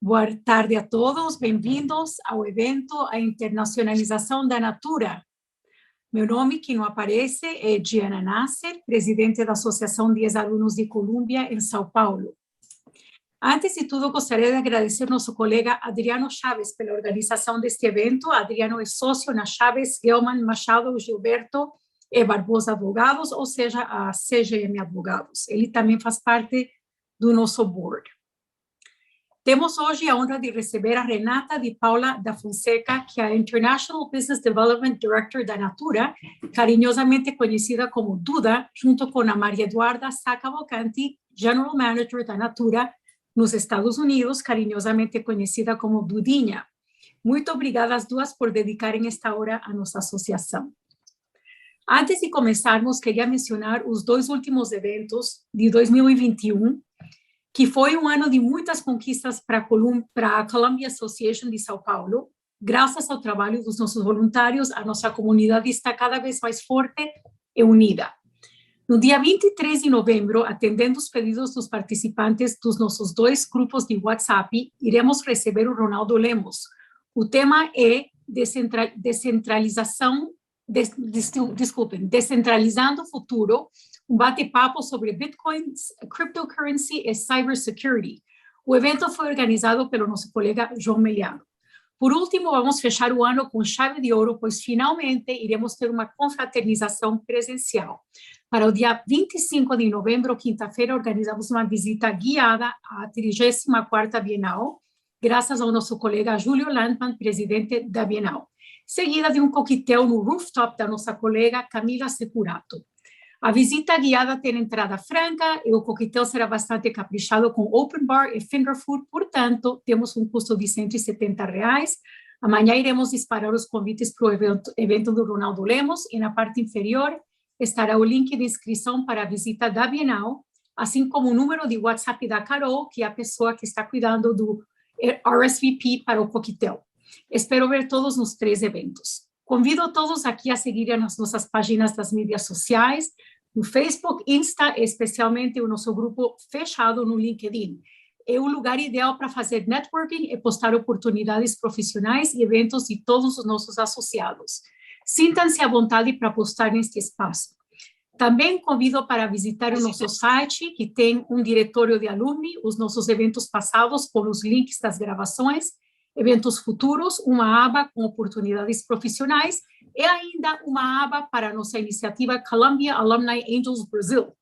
Boa tarde a todos, bem-vindos ao evento A Internacionalização da Natura. Meu nome, que não aparece, é Diana Nasser, presidente da Associação de Ex-Alunos de Colômbia, em São Paulo. Antes de tudo, gostaria de agradecer nosso colega Adriano Chaves pela organização deste evento. Adriano é sócio na Chaves, Gelman, Machado, Gilberto e Barbosa Advogados, ou seja, a CGM Advogados. Ele também faz parte do nosso board. Temos hoje a honra de receber a Renata de Paula da Fonseca, que é a International Business Development Director da Natura, carinhosamente conhecida como Duda, junto com a Maria Eduarda Sacavocanti, General Manager da Natura, nos Estados Unidos, carinhosamente conhecida como Dudinha. Muito obrigada às duas por dedicarem esta hora à nossa associação. Antes de começarmos, queria mencionar os dois últimos eventos de 2021, que foi um ano de muitas conquistas para a Columbia Association de São Paulo. Graças ao trabalho dos nossos voluntários, a nossa comunidade está cada vez mais forte e unida. No dia 23 de novembro, atendendo os pedidos dos participantes dos nossos dois grupos de WhatsApp, iremos receber o Ronaldo Lemos. O tema é descentralizando o futuro, um bate-papo sobre Bitcoin, cryptocurrency e cybersecurity. O evento foi organizado pelo nosso colega João Meliano. Por último, vamos fechar o ano com chave de ouro, pois finalmente iremos ter uma confraternização presencial. Para o dia 25 de novembro, quinta-feira, organizamos uma visita guiada à 34ª Bienal, graças ao nosso colega Júlio Landman, presidente da Bienal, seguida de um coquetel no rooftop da nossa colega Camila Securato. A visita guiada tem entrada franca e o coquetel será bastante caprichado com open bar e finger food, portanto, temos um custo de R$170. Amanhã iremos disparar os convites para o evento do Ronaldo Lemos e na parte inferior estará o link de inscrição para a visita da Bienal, assim como o número de WhatsApp da Carol, que é a pessoa que está cuidando do RSVP para o coquetel. Espero ver todos nos 3 eventos. Convido todos aqui a seguirem as nossas páginas das mídias sociais, no Facebook, Insta, especialmente o nosso grupo fechado no LinkedIn. É o lugar ideal para fazer networking e postar oportunidades profissionais e eventos de todos os nossos associados. Sintam-se à vontade para postar neste espaço. Também convido para visitar o nosso site, que tem um diretório de alumni, os nossos eventos passados com os links das gravações, eventos futuros, uma aba com oportunidades profissionais e ainda uma aba para a nossa iniciativa Columbia Alumni Angels Brasil.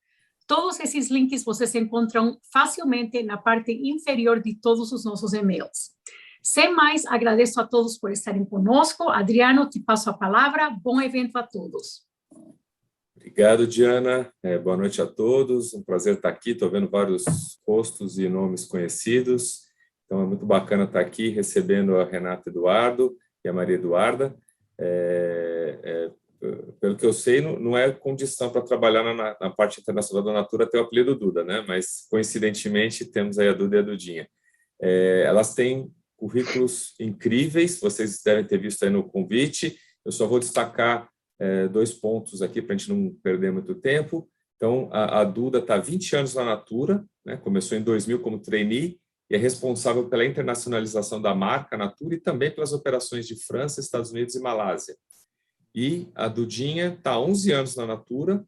Todos esses links vocês encontram facilmente na parte inferior de todos os nossos e-mails. Sem mais, agradeço a todos por estarem conosco. Adriano, te passo a palavra. Bom evento a todos. Obrigado, Diana. Boa noite a todos. Um prazer estar aqui. Estou vendo vários rostos e nomes conhecidos. Então, é muito bacana estar aqui recebendo a Renata Eduardo e a Maria Eduarda. Pelo que eu sei, não é condição para trabalhar na parte internacional da Natura ter o apelido Duda, né? Mas, coincidentemente, temos aí a Duda e a Dudinha. Elas têm currículos incríveis, vocês devem ter visto aí no convite. Eu só vou destacar 2 pontos aqui para a gente não perder muito tempo. Então, a Duda está há 20 anos na Natura, né? Começou em 2000 como trainee, e é responsável pela internacionalização da marca Natura e também pelas operações de França, Estados Unidos e Malásia. E a Dudinha está há 11 anos na Natura,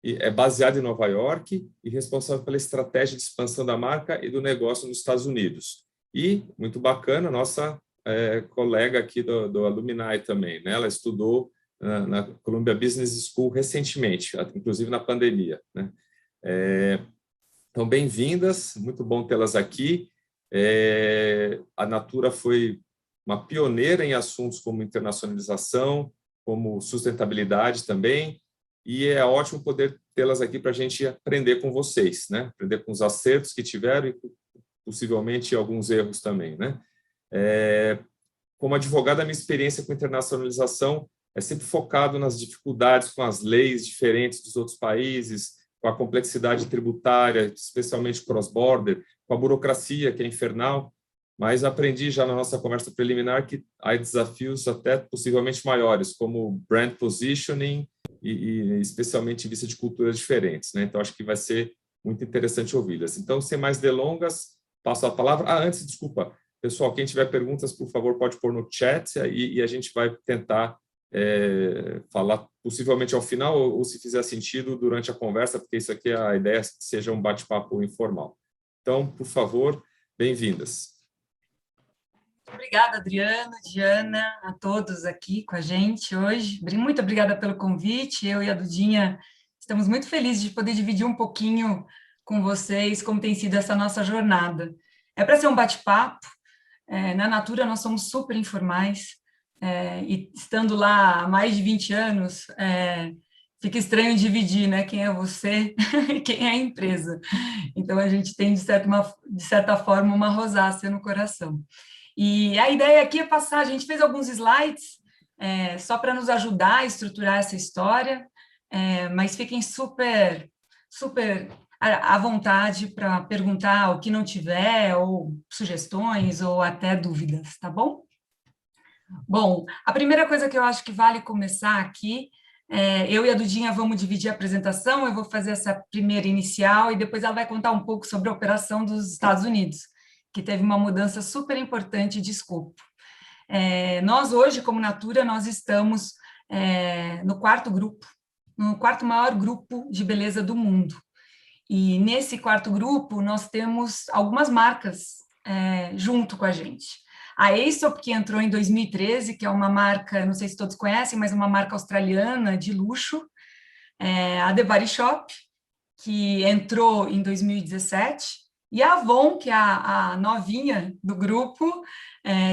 e é baseada em Nova York e responsável pela estratégia de expansão da marca e do negócio nos Estados Unidos. E, muito bacana, nossa colega aqui do Alumni também, né? Ela estudou na Columbia Business School recentemente, inclusive na pandemia, né? Então, bem-vindas, muito bom tê-las aqui. A Natura foi uma pioneira em assuntos como internacionalização, como sustentabilidade também, e é ótimo poder tê-las aqui para a gente aprender com vocês, né? Aprender com os acertos que tiveram e possivelmente alguns erros também, né? Como advogado, a minha experiência com internacionalização é sempre focado nas dificuldades com as leis diferentes dos outros países, com a complexidade tributária, especialmente cross-border, com a burocracia, que é infernal, mas aprendi já na nossa conversa preliminar que há desafios até possivelmente maiores, como brand positioning e especialmente em vista de culturas diferentes, né? Então, acho que vai ser muito interessante ouvi-las. Então, sem mais delongas, passo a palavra. Antes, desculpa, Pessoal, quem tiver perguntas, por favor, pode pôr no chat e a gente vai tentar falar possivelmente ao final ou, se fizer sentido, durante a conversa, porque isso aqui, a ideia é que seja um bate-papo informal. Então, por favor, bem-vindas. Obrigada, Adriano, Diana, a todos aqui com a gente hoje. Muito obrigada pelo convite. Eu e a Dudinha estamos muito felizes de poder dividir um pouquinho com vocês como tem sido essa nossa jornada. É para ser um bate-papo. Na Natura, nós somos super informais. E estando lá há mais de 20 anos, fica estranho dividir, né? Quem é você e quem é a empresa. Então, a gente tem, de certa forma, uma rosácea no coração. E a ideia aqui é passar, a gente fez alguns slides só para nos ajudar a estruturar essa história, mas fiquem super à vontade para perguntar o que não tiver, ou sugestões, ou até dúvidas, tá bom? Bom, a primeira coisa que eu acho que vale começar aqui, eu e a Dudinha vamos dividir a apresentação, eu vou fazer essa primeira inicial, e depois ela vai contar um pouco sobre a operação dos Estados Unidos, que teve uma mudança super importante de escopo. Nós hoje, como Natura, nós estamos no quarto maior grupo de beleza do mundo. E nesse quarto grupo, nós temos algumas marcas junto com a gente. A Aesop, que entrou em 2013, que é uma marca, não sei se todos conhecem, mas uma marca australiana de luxo. A The Body Shop, que entrou em 2017, e a Avon, que é a novinha do grupo,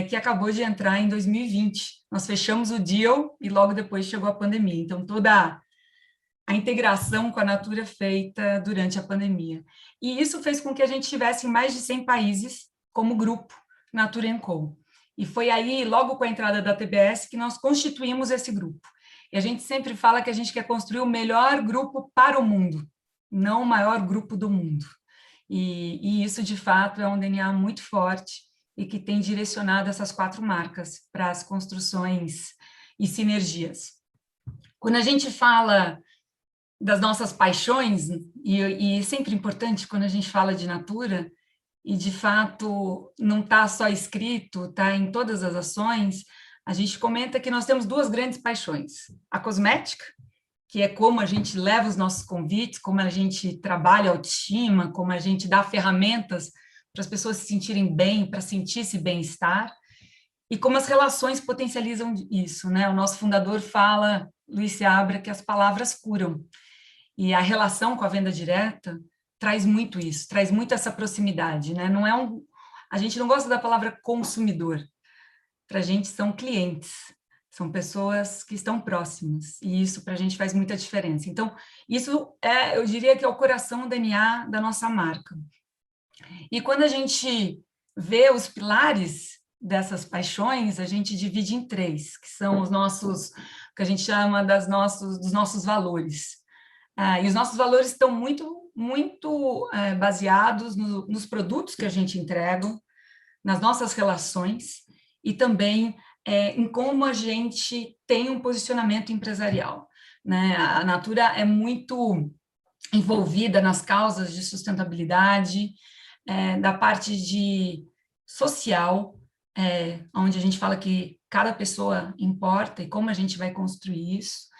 que acabou de entrar em 2020. Nós fechamos o deal e logo depois chegou a pandemia. Então, toda a integração com a Natura feita durante a pandemia. E isso fez com que a gente estivesse em mais de 100 países como grupo Natura & Co. E foi aí, logo com a entrada da TBS, que nós constituímos esse grupo. E a gente sempre fala que a gente quer construir o melhor grupo para o mundo, não o maior grupo do mundo. E isso, de fato, é um DNA muito forte e que tem direcionado essas 4 marcas para as construções e sinergias. Quando a gente fala das nossas paixões, e é sempre importante quando a gente fala de Natura, e de fato não está só escrito, está em todas as ações, a gente comenta que nós temos 2 grandes paixões. A cosmética, que é como a gente leva os nossos convites, como a gente trabalha a autoestima, como a gente dá ferramentas para as pessoas se sentirem bem, para sentir esse bem-estar, e como as relações potencializam isso, né? O nosso fundador fala, Luiz Seabra, que as palavras curam. E a relação com a venda direta traz muito isso, traz muito essa proximidade, né? A gente não gosta da palavra consumidor. Para a gente são clientes, são pessoas que estão próximas, e isso para a gente faz muita diferença. Então, isso eu diria que é o coração, o DNA da nossa marca. E quando a gente vê os pilares dessas paixões, a gente divide em 3, que são os nossos, que a gente chama dos nossos valores. E os nossos valores estão muito baseados nos produtos que a gente entrega, nas nossas relações, e também em como a gente tem um posicionamento empresarial, né? A Natura é muito envolvida nas causas de sustentabilidade, da parte de social, onde a gente fala que cada pessoa importa e como a gente vai construir isso,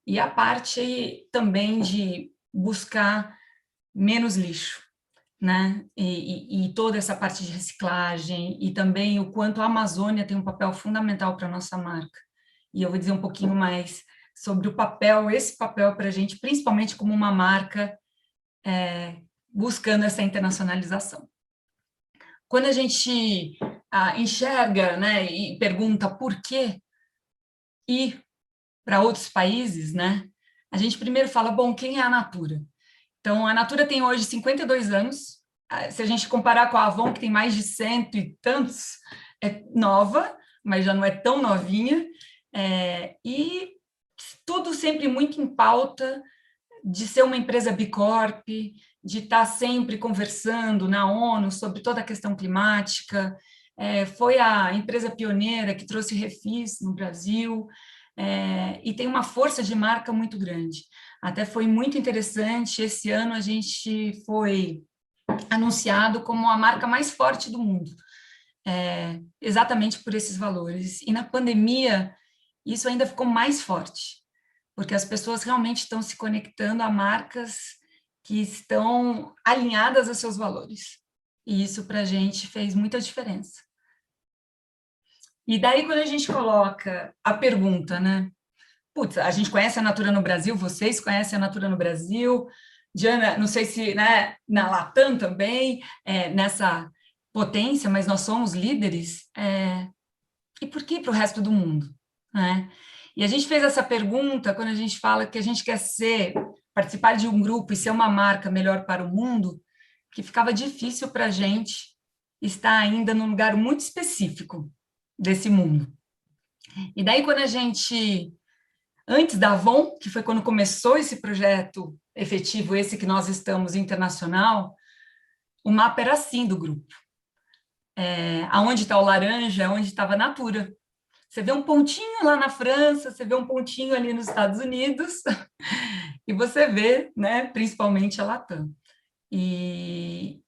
e a parte também de buscar menos lixo, né? E toda essa parte de reciclagem, e também o quanto a Amazônia tem um papel fundamental para a nossa marca. E eu vou dizer um pouquinho mais sobre esse papel para a gente, principalmente como uma marca buscando essa internacionalização. Quando a gente enxerga, né, e pergunta por que ir para outros países, né, a gente primeiro fala, bom, quem é a Natura? Então, a Natura tem hoje 52 anos, se a gente comparar com a Avon, que tem mais de 100 e tantos, é nova, mas já não é tão novinha, e tudo sempre muito em pauta de ser uma empresa B Corp, de estar sempre conversando na ONU sobre toda a questão climática, foi a empresa pioneira que trouxe refis no Brasil, e tem uma força de marca muito grande. Até foi muito interessante, esse ano a gente foi anunciado como a marca mais forte do mundo, exatamente por esses valores. E na pandemia, isso ainda ficou mais forte, porque as pessoas realmente estão se conectando a marcas que estão alinhadas a seus valores. E isso, para a gente, fez muita diferença. E daí, quando a gente coloca a pergunta, né? Putz, a gente conhece a Natura no Brasil, vocês conhecem a Natura no Brasil, Diana, não sei se, né, na Latam também, nessa potência, mas nós somos líderes, e por que para o resto do mundo? Né? E a gente fez essa pergunta quando a gente fala que a gente quer participar de um grupo e ser uma marca melhor para o mundo, que ficava difícil para a gente estar ainda num lugar muito específico desse mundo. E daí, quando a gente, antes da Avon, que foi quando começou esse projeto efetivo, esse que nós estamos internacional, o mapa era assim do grupo. Aonde está o laranja, onde estava a Natura. Você vê um pontinho lá na França, você vê um pontinho ali nos Estados Unidos, e você vê, né, principalmente a Latam. E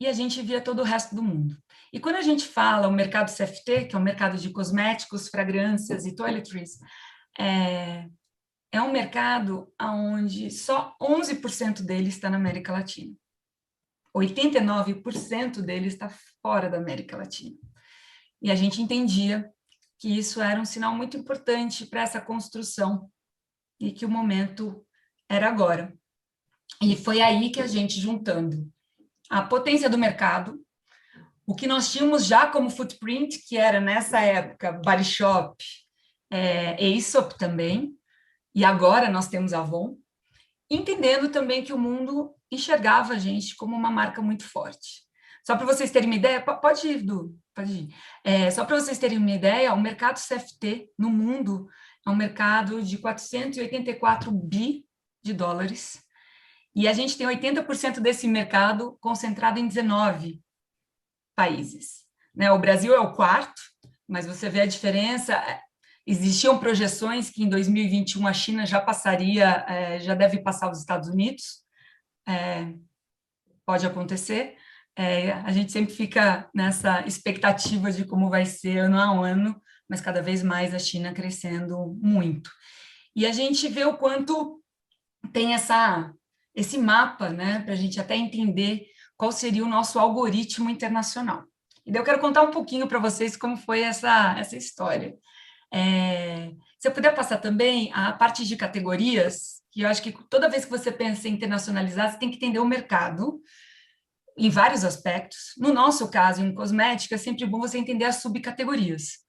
a gente via todo o resto do mundo. E quando a gente fala o mercado CFT, que é o mercado de cosméticos, fragrâncias e toiletries, é um mercado onde só 11% dele está na América Latina. 89% dele está fora da América Latina. E a gente entendia que isso era um sinal muito importante para essa construção e que o momento era agora. E foi aí que a gente, juntando a potência do mercado, o que nós tínhamos já como footprint, que era nessa época Body Shop, Aesop também, e agora nós temos a Avon, entendendo também que o mundo enxergava a gente como uma marca muito forte. Só para vocês terem uma ideia, pode ir, Du, pode ir. Só para vocês terem uma ideia, o mercado CFT no mundo é um mercado de 484 bi de dólares, e a gente tem 80% desse mercado concentrado em 19 países. Né? O Brasil é o quarto, mas você vê a diferença. Existiam projeções que em 2021 a China já passaria, já deve passar os Estados Unidos. Pode acontecer. A gente sempre fica nessa expectativa de como vai ser ano a ano, mas cada vez mais a China crescendo muito. E a gente vê o quanto tem esse mapa, né, para a gente até entender qual seria o nosso algoritmo internacional. E daí eu quero contar um pouquinho para vocês como foi essa história. Se eu puder passar também a parte de categorias, que eu acho que toda vez que você pensa em internacionalizar, você tem que entender o mercado, em vários aspectos. No nosso caso, em cosmética, é sempre bom você entender as subcategorias.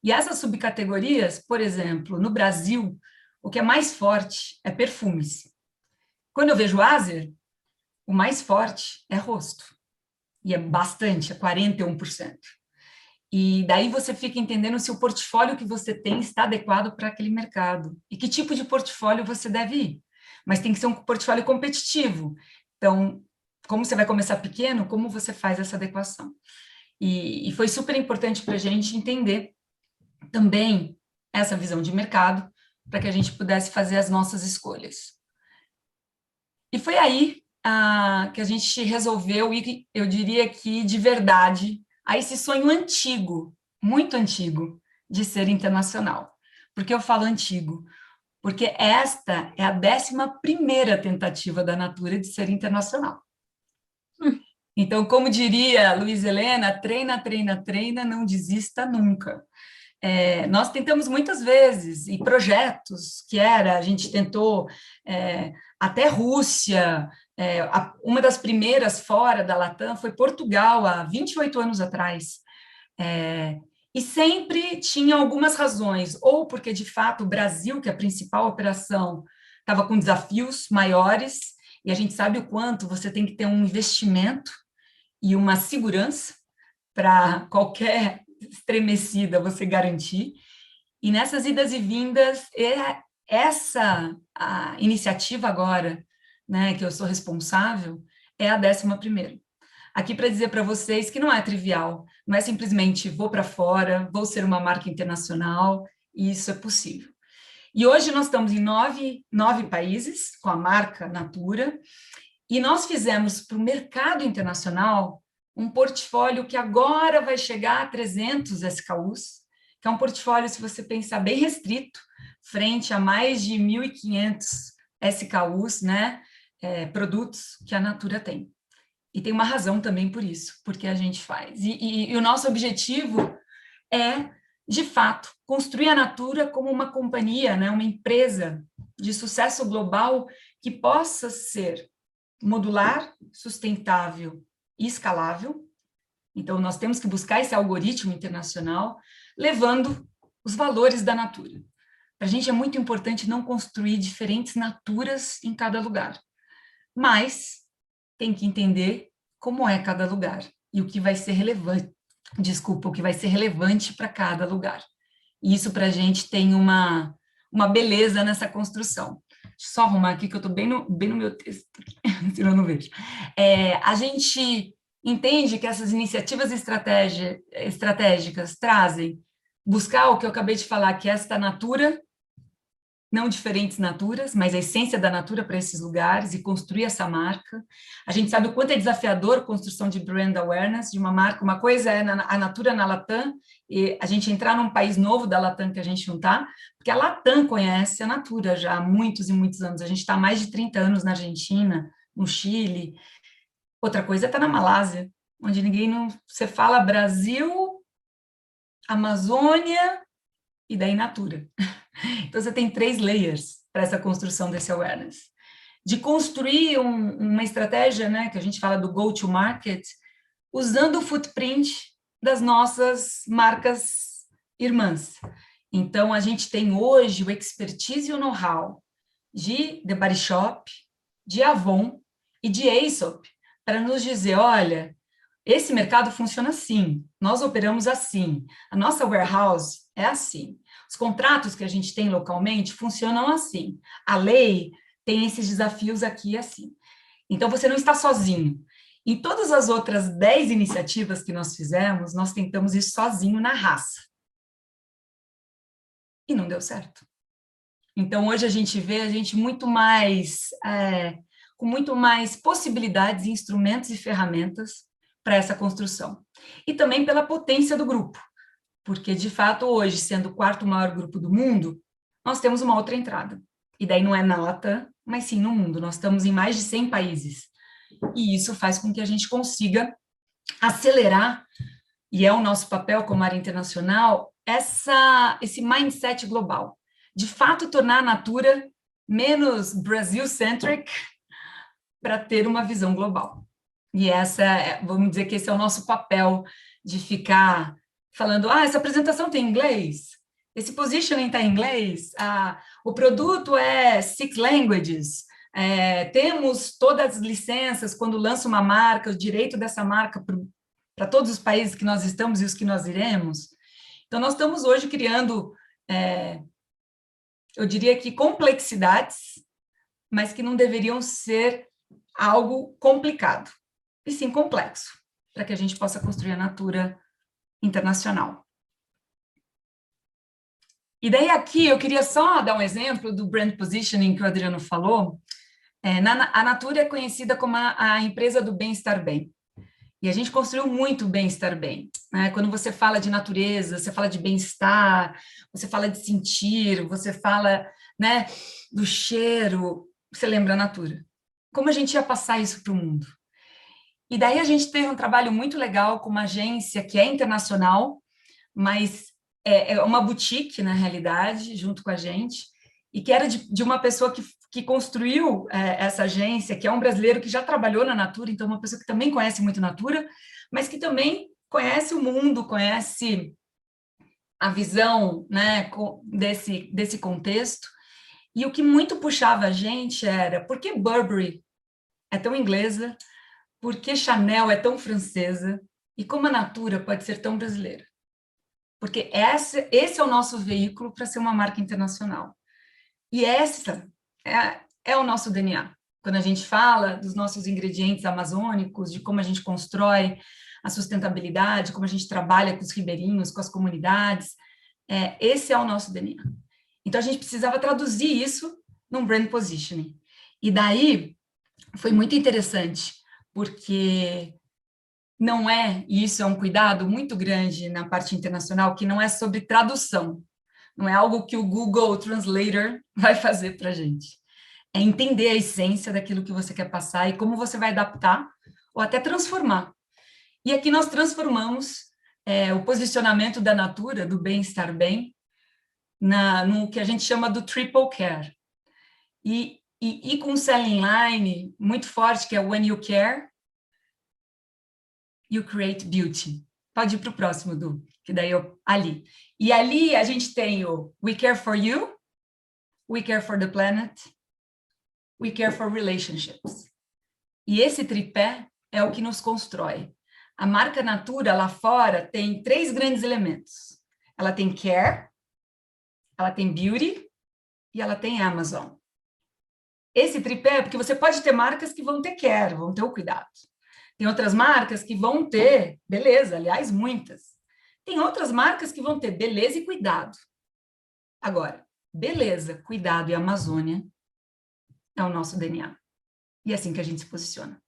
E essas subcategorias, por exemplo, no Brasil, o que é mais forte é perfumes. Quando eu vejo Azer, o mais forte é rosto. E é bastante, é 41%. E daí você fica entendendo se o portfólio que você tem está adequado para aquele mercado. E que tipo de portfólio você deve ir. Mas tem que ser um portfólio competitivo. Então, como você vai começar pequeno, como você faz essa adequação? E foi super importante para a gente entender também essa visão de mercado, para que a gente pudesse fazer as nossas escolhas. E foi aí que a gente resolveu, e eu diria que de verdade, a esse sonho antigo, muito antigo, de ser internacional. Por que eu falo antigo? Porque esta é a 11ª tentativa da Natura de ser internacional. Então, como diria Luiz Helena, treina, treina, treina, não desista nunca. Nós tentamos muitas vezes, e projetos que a gente tentou até Rússia, uma das primeiras fora da Latam foi Portugal, há 28 anos atrás, e sempre tinha algumas razões, ou porque, de fato, o Brasil, que é a principal operação, estava com desafios maiores, e a gente sabe o quanto você tem que ter um investimento e uma segurança para qualquer estremecida você garantir, e nessas idas e vindas, a iniciativa agora, né, que eu sou responsável, é a 11ª. Aqui para dizer para vocês que não é trivial, não é simplesmente vou para fora, vou ser uma marca internacional, e isso é possível. E hoje nós estamos em 9 países com a marca Natura, e nós fizemos para o mercado internacional um portfólio que agora vai chegar a 300 SKUs, que é um portfólio, se você pensar, bem restrito, frente a mais de 1.500 SKUs, né, produtos que a Natura tem. E tem uma razão também por isso, porque a gente faz. E o nosso objetivo é, de fato, construir a Natura como uma companhia, né, uma empresa de sucesso global que possa ser modular, sustentável e escalável. Então, nós temos que buscar esse algoritmo internacional, levando os valores da Natura. Para a gente é muito importante não construir diferentes naturas em cada lugar, mas tem que entender como é cada lugar e o que vai ser relevante, o que vai ser relevante para cada lugar. E isso para a gente tem uma beleza nessa construção. Deixa eu só arrumar aqui que eu estou bem no meu texto, senão eu não vejo. A gente entende que essas iniciativas estratégicas trazem, buscar o que eu acabei de falar, que é esta Natura, não diferentes naturas, mas a essência da Natura para esses lugares e construir essa marca. A gente sabe o quanto é desafiador a construção de brand awareness de uma marca. Uma coisa é a Natura na Latam, e a gente entrar num país novo da Latam que a gente não está, porque a Latam conhece a Natura já há muitos e muitos anos. A gente está há mais de 30 anos na Argentina, no Chile. Outra coisa é estar na Malásia, onde ninguém não... Você fala Brasil, Amazônia e daí Natura. Então, você tem 3 layers para essa construção desse awareness. De construir uma estratégia, né, que a gente fala do go-to-market, usando o footprint das nossas marcas irmãs. Então, a gente tem hoje o expertise e o know-how de The Body Shop, de Avon e de Aesop, para nos dizer, olha, esse mercado funciona assim, nós operamos assim, a nossa warehouse é assim. Os contratos que a gente tem localmente funcionam assim. A lei tem esses desafios aqui assim. Então, você não está sozinho. Em todas as outras 10 iniciativas que nós fizemos, nós tentamos ir sozinho na raça. E não deu certo. Então, hoje a gente vê a gente muito mais, com muito mais possibilidades, instrumentos e ferramentas para essa construção. E também pela potência do grupo. Porque, de fato, hoje, sendo o 4º maior grupo do mundo, nós temos uma outra entrada. E daí não é na Latam, mas sim no mundo. Nós estamos em mais de 100 países. E isso faz com que a gente consiga acelerar, e é o nosso papel como área internacional, esse mindset global. De fato, tornar a Natura menos Brasil-centric para ter uma visão global. E vamos dizer que esse é o nosso papel de ficar falando, essa apresentação tem inglês, esse positioning está em inglês, o produto é 6 languages, temos todas as licenças quando lança uma marca, o direito dessa marca para todos os países que nós estamos e os que nós iremos. Então, nós estamos hoje criando, eu diria que complexidades, mas que não deveriam ser algo complicado, e sim complexo, para que a gente possa construir a Natura internacional. E daí aqui eu queria só dar um exemplo do brand positioning que o Adriano falou. A Natura é conhecida como a empresa do bem-estar bem. E a gente construiu muito o bem-estar bem. Né? Quando você fala de natureza, você fala de bem-estar, você fala de sentir, você fala, né, do cheiro, você lembra a Natura. Como a gente ia passar isso para o mundo? E daí a gente teve um trabalho muito legal com uma agência que é internacional, mas é uma boutique, na realidade, junto com a gente, e que era de uma pessoa que construiu essa agência, que é um brasileiro que já trabalhou na Natura, então uma pessoa que também conhece muito Natura, mas que também conhece o mundo, conhece a visão, né, desse contexto. E o que muito puxava a gente era, por que Burberry é tão inglesa? Por que Chanel é tão francesa? E como a Natura pode ser tão brasileira? Porque esse é o nosso veículo para ser uma marca internacional. E essa é o nosso DNA. Quando a gente fala dos nossos ingredientes amazônicos, de como a gente constrói a sustentabilidade, como a gente trabalha com os ribeirinhos, com as comunidades, esse é o nosso DNA. Então, a gente precisava traduzir isso num brand positioning. E daí, foi muito interessante, porque não é, e isso é um cuidado muito grande na parte internacional, que não é sobre tradução, não é algo que o Google Translator vai fazer para a gente. É entender a essência daquilo que você quer passar e como você vai adaptar ou até transformar. E aqui nós transformamos o posicionamento da Natura, do bem-estar bem, no que a gente chama do triple care. E com um selling line muito forte, que é When You Care, You Create Beauty. Pode ir para o próximo, Du, que daí ali. E ali a gente tem o We Care for You, We Care for the Planet, We Care for Relationships. E esse tripé é o que nos constrói. A marca Natura, lá fora, tem 3 grandes elementos. Ela tem Care, ela tem Beauty e ela tem Amazon. Esse tripé, porque você pode ter marcas que vão ter Care, vão ter o cuidado. Tem outras marcas que vão ter beleza, aliás, muitas. Tem outras marcas que vão ter beleza e cuidado. Agora, beleza, cuidado e Amazônia é o nosso DNA. E é assim que a gente se posiciona.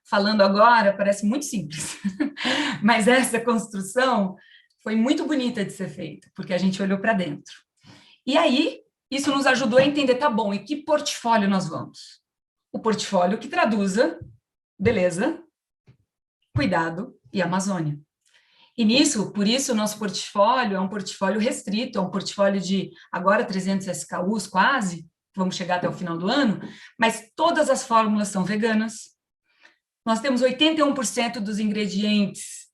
Falando agora, parece muito simples, mas essa construção foi muito bonita de ser feita, porque a gente olhou para dentro. E aí, isso nos ajudou a entender, tá bom, e que portfólio nós vamos? O portfólio que traduza beleza, cuidado e Amazônia. E nisso, por isso, o nosso portfólio é um portfólio restrito, é um portfólio de agora 300 SKUs quase, vamos chegar até o final do ano, mas todas as fórmulas são veganas. Nós temos 81% dos ingredientes,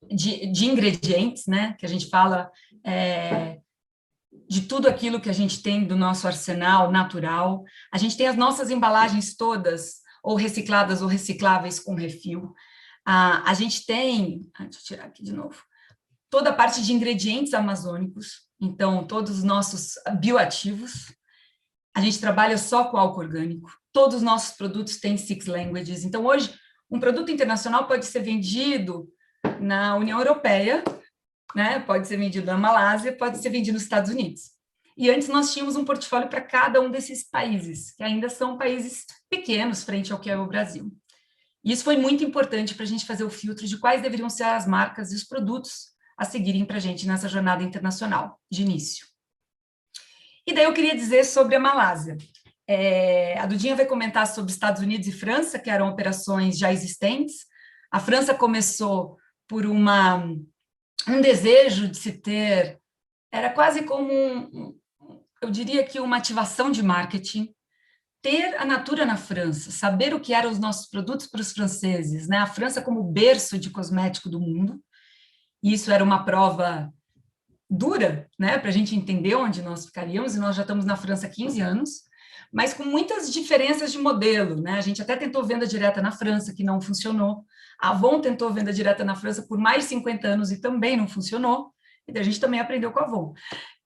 de ingredientes, né, que a gente fala de tudo aquilo que a gente tem do nosso arsenal natural. A gente tem as nossas embalagens todas, ou recicladas ou recicláveis com refil. A gente tem, deixa eu tirar aqui de novo, toda a parte de ingredientes amazônicos, então todos os nossos bioativos. A gente trabalha só com álcool orgânico, todos os nossos produtos têm 6 languages, então hoje um produto internacional pode ser vendido na União Europeia, né? Pode ser vendido na Malásia, pode ser vendido nos Estados Unidos. E antes nós tínhamos um portfólio para cada um desses países, que ainda são países pequenos frente ao que é o Brasil. E isso foi muito importante para a gente fazer o filtro de quais deveriam ser as marcas e os produtos a seguirem para a gente nessa jornada internacional, de início. E daí eu queria dizer sobre a Malásia. A Dudinha vai comentar sobre Estados Unidos e França, que eram operações já existentes. A França começou por um desejo de se ter, era quase como eu diria que uma ativação de marketing, ter a Natura na França, saber o que eram os nossos produtos para os franceses, né? A França como berço de cosmético do mundo, e isso era uma prova dura, né? Para a gente entender onde nós ficaríamos, e nós já estamos na França há 15 anos, mas com muitas diferenças de modelo, né? A gente até tentou venda direta na França, que não funcionou. A Avon tentou venda direta na França por mais de 50 anos e também não funcionou, e a gente também aprendeu com a Avon.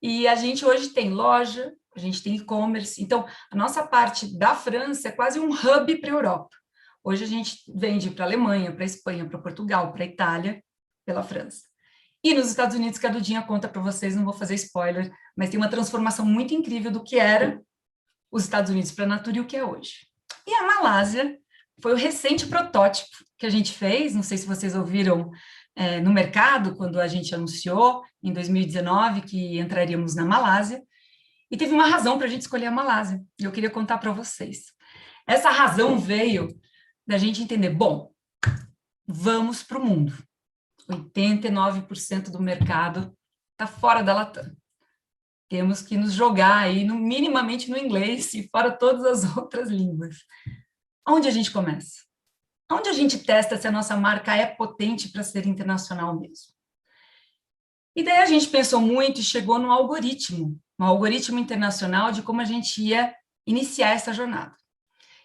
E a gente hoje tem loja, a gente tem e-commerce, então a nossa parte da França é quase um hub para a Europa. Hoje a gente vende para a Alemanha, para a Espanha, para Portugal, para a Itália, pela França. E nos Estados Unidos, que a Dudinha conta para vocês, não vou fazer spoiler, mas tem uma transformação muito incrível do que era os Estados Unidos para a Natura e o que é hoje. E a Malásia foi o recente protótipo que a gente fez, não sei se vocês ouviram no mercado, quando a gente anunciou, em 2019, que entraríamos na Malásia, e teve uma razão para a gente escolher a Malásia, e eu queria contar para vocês. Essa razão veio da gente entender, bom, vamos para o mundo. 89% do mercado está fora da Latam. Temos que nos jogar aí, minimamente no inglês e fora todas as outras línguas. Onde a gente começa? Onde a gente testa se a nossa marca é potente para ser internacional mesmo? E daí a gente pensou muito e chegou no algoritmo, um algoritmo internacional de como a gente ia iniciar essa jornada.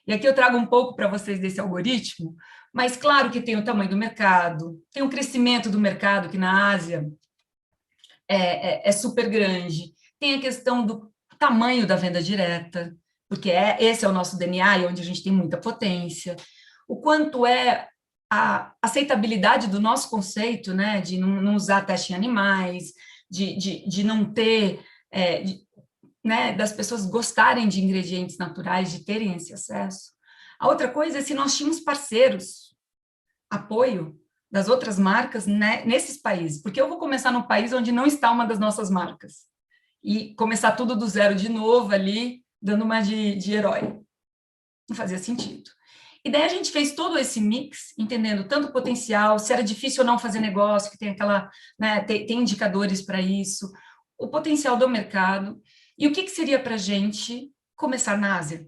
E aqui eu trago um pouco para vocês desse algoritmo, mas claro que tem o tamanho do mercado, tem o crescimento do mercado, que na Ásia é super grande, tem a questão do tamanho da venda direta, porque esse é o nosso DNA e onde a gente tem muita potência, o quanto é a aceitabilidade do nosso conceito, né, de não usar teste em animais, de não ter, né, das pessoas gostarem de ingredientes naturais, de terem esse acesso. A outra coisa é se nós tínhamos parceiros apoio das outras marcas, né, nesses países, porque eu vou começar num país onde não está uma das nossas marcas, e começar tudo do zero de novo ali, dando uma de herói. Não fazia sentido. E daí a gente fez todo esse mix, entendendo tanto o potencial, se era difícil ou não fazer negócio, que tem aquela, né, tem indicadores para isso, o potencial do mercado, e o que seria para a gente começar na Ásia,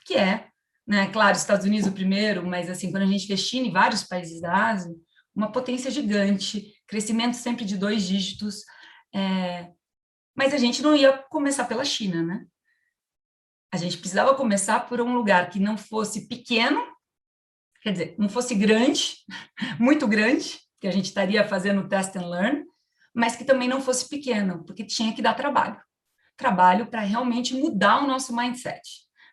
que é, né, claro, Estados Unidos o primeiro, mas assim, quando a gente vê China e vários países da Ásia, uma potência gigante, crescimento sempre de 2 dígitos, mas a gente não ia começar pela China, né? A gente precisava começar por um lugar que não fosse pequeno, quer dizer, não fosse grande, muito grande, que a gente estaria fazendo test and learn, mas que também não fosse pequeno, porque tinha que dar trabalho. Trabalho para realmente mudar o nosso mindset,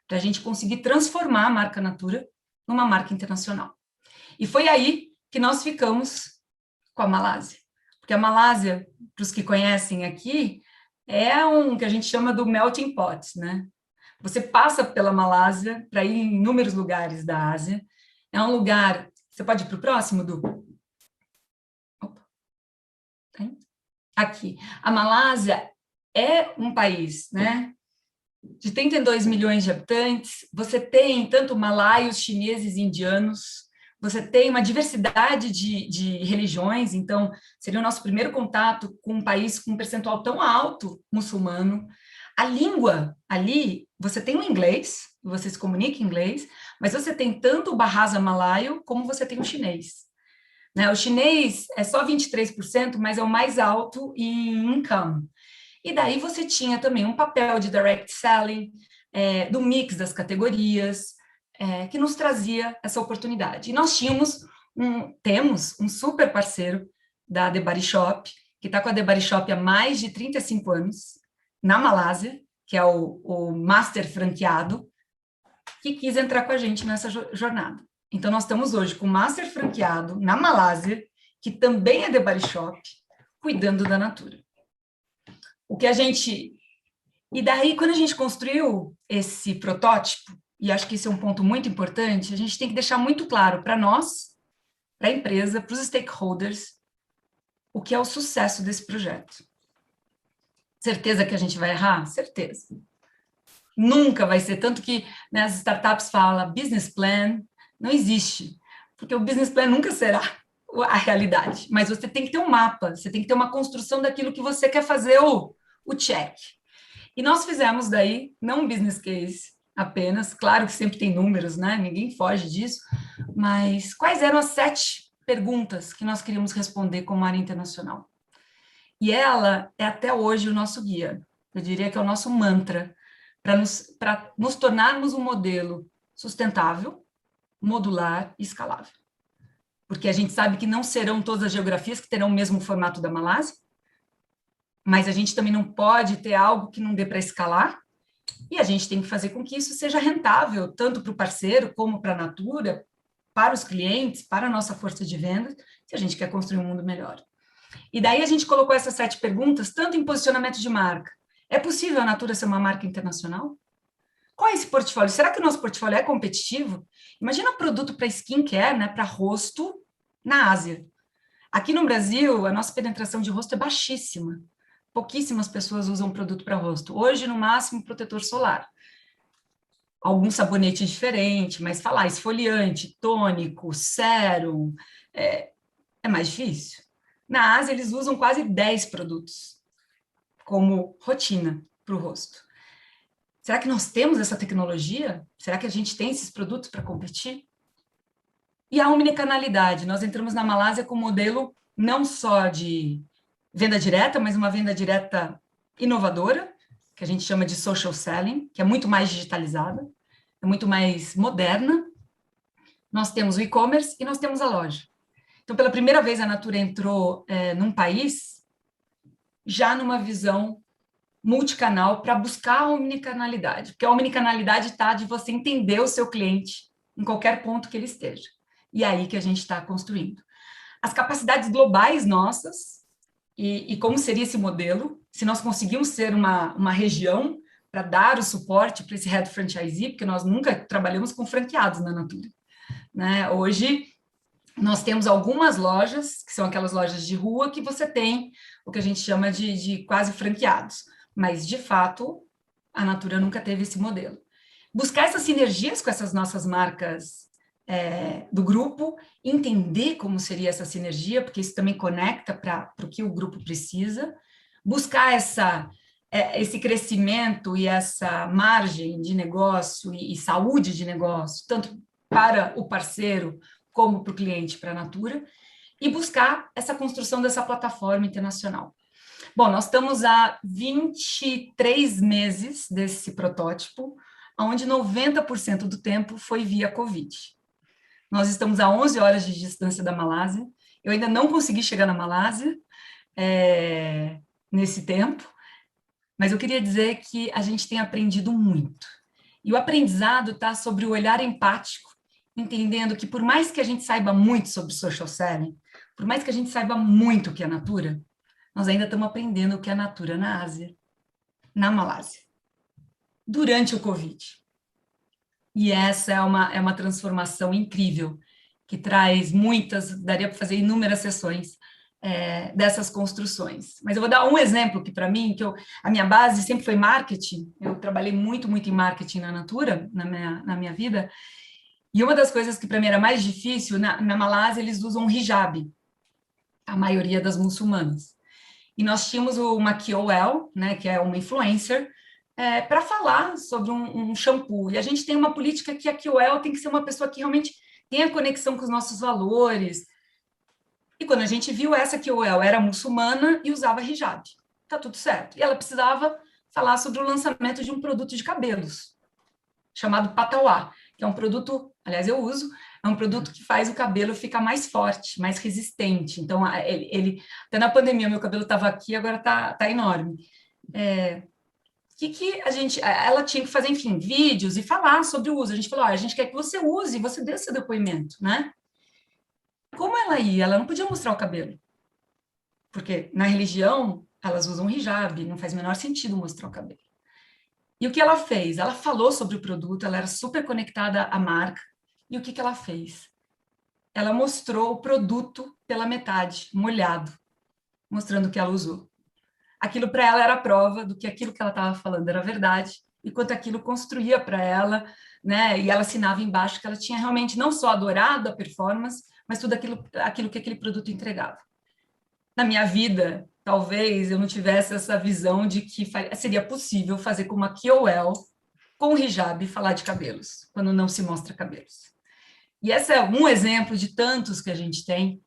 para a gente conseguir transformar a marca Natura numa marca internacional. E foi aí que nós ficamos com a Malásia. Porque a Malásia, para os que conhecem aqui, é um que a gente chama do melting pot, né? Você passa pela Malásia para ir em inúmeros lugares da Ásia. É um lugar... Você pode ir para o próximo, Du? Opa. Aqui. A Malásia é um país, né, de 32 milhões de habitantes. Você tem tanto malaios, chineses e indianos. Você tem uma diversidade de religiões. Então, seria o nosso primeiro contato com um país com um percentual tão alto muçulmano. A língua ali, você tem o inglês, você se comunica em inglês, mas você tem tanto o Bahasa Malaio como você tem o chinês. Né? O chinês é só 23%, mas é o mais alto em income. E daí você tinha também um papel de direct selling, do mix das categorias, que nos trazia essa oportunidade. E nós temos um super parceiro da The Body Shop, que está com a The Body Shop há mais de 35 anos, na Malásia, que é o master franqueado, que quis entrar com a gente nessa jornada. Então, nós estamos hoje com o master franqueado na Malásia, que também é The Body Shop, cuidando da Natura. O que a gente... E daí, quando a gente construiu esse protótipo, e acho que esse é um ponto muito importante, a gente tem que deixar muito claro para nós, para a empresa, para os stakeholders, o que é o sucesso desse projeto. Certeza que a gente vai errar? Certeza. Nunca vai ser, tanto que, né, as startups falam business plan, não existe, porque o business plan nunca será a realidade, mas você tem que ter um mapa, você tem que ter uma construção daquilo que você quer fazer o check. E nós fizemos daí, não um business case apenas, claro que sempre tem números, né, ninguém foge disso, mas quais eram as 7 perguntas que nós queríamos responder como área internacional? E ela é até hoje o nosso guia, eu diria que é o nosso mantra, para nos tornarmos um modelo sustentável, modular e escalável. Porque a gente sabe que não serão todas as geografias que terão o mesmo formato da Malásia, mas a gente também não pode ter algo que não dê para escalar, e a gente tem que fazer com que isso seja rentável, tanto para o parceiro, como para a Natura, para os clientes, para a nossa força de vendas, se a gente quer construir um mundo melhor. E daí a gente colocou essas 7 perguntas, tanto em posicionamento de marca. É possível a Natura ser uma marca internacional? Qual é esse portfólio? Será que o nosso portfólio é competitivo? Imagina um produto para skincare, né, para rosto, na Ásia. Aqui no Brasil, a nossa penetração de rosto é baixíssima. Pouquíssimas pessoas usam produto para rosto. Hoje, no máximo, protetor solar. Algum sabonete diferente, mas falar esfoliante, tônico, sérum, é mais difícil. Na Ásia, eles usam quase 10 produtos como rotina para o rosto. Será que nós temos essa tecnologia? Será que a gente tem esses produtos para competir? E a omnicanalidade. Nós entramos na Malásia com um modelo não só de venda direta, mas uma venda direta inovadora, que a gente chama de social selling, que é muito mais digitalizada, é muito mais moderna. Nós temos o e-commerce e nós temos a loja. Então, pela primeira vez, a Natura entrou num país já numa visão multicanal para buscar a omnicanalidade, porque a omnicanalidade está de você entender o seu cliente em qualquer ponto que ele esteja. E é aí que a gente está construindo. As capacidades globais nossas, e como seria esse modelo, se nós conseguimos ser uma região para dar o suporte para esse head franchisee, porque nós nunca trabalhamos com franqueados na Natura. Né? Hoje, nós temos algumas lojas, que são aquelas lojas de rua, que você tem o que a gente chama de quase franqueados. Mas, de fato, a Natura nunca teve esse modelo. Buscar essas sinergias com essas nossas marcas do grupo, entender como seria essa sinergia, porque isso também conecta para o que o grupo precisa, buscar esse crescimento e essa margem de negócio e saúde de negócio, tanto para o parceiro como para o cliente, para a Natura, e buscar essa construção dessa plataforma internacional. Bom, nós estamos há 23 meses desse protótipo, onde 90% do tempo foi via Covid. Nós estamos a 11 horas de distância da Malásia, eu ainda não consegui chegar na Malásia nesse tempo, mas eu queria dizer que a gente tem aprendido muito. E o aprendizado está sobre o olhar empático, entendendo que por mais que a gente saiba muito sobre social selling, por mais que a gente saiba muito o que é Natura, nós ainda estamos aprendendo o que é Natura na Ásia, na Malásia, durante o Covid. E essa é uma transformação incrível, que traz daria para fazer inúmeras sessões dessas construções. Mas eu vou dar um exemplo que, para mim, a minha base sempre foi marketing, eu trabalhei muito em marketing na Natura, na minha vida, e uma das coisas que para mim era mais difícil, na Malásia eles usam hijab, a maioria das muçulmanas. E nós tínhamos uma KOL, né, que é uma influencer, para falar sobre um shampoo. E a gente tem uma política que a KOL tem que ser uma pessoa que realmente tenha conexão com os nossos valores. E quando a gente viu essa KOL era muçulmana e usava hijab, tá tudo certo. E ela precisava falar sobre o lançamento de um produto de cabelos, chamado Patauá, que é um produto, aliás, eu uso, é um produto que faz o cabelo ficar mais forte, mais resistente. Então, até na pandemia, meu cabelo estava aqui, agora tá enorme. Ela tinha que fazer, enfim, vídeos e falar sobre o uso. A gente falou, a gente quer que você use, e você dê seu depoimento, né? Como ela ia? Ela não podia mostrar o cabelo. Porque na religião, elas usam hijab, não faz o menor sentido mostrar o cabelo. E o que ela fez? Ela falou sobre o produto, ela era super conectada à marca. E o que ela fez? Ela mostrou o produto pela metade, molhado, mostrando o que ela usou. Aquilo para ela era a prova do que aquilo que ela estava falando era verdade, e quanto aquilo construía para ela, né? E ela assinava embaixo que ela tinha realmente não só adorado a performance, mas tudo aquilo que aquele produto entregava. Na minha vida, talvez eu não tivesse essa visão de que seria possível fazer com uma KOL, com hijab, falar de cabelos, quando não se mostra cabelos. E esse é um exemplo de tantos que a gente tem,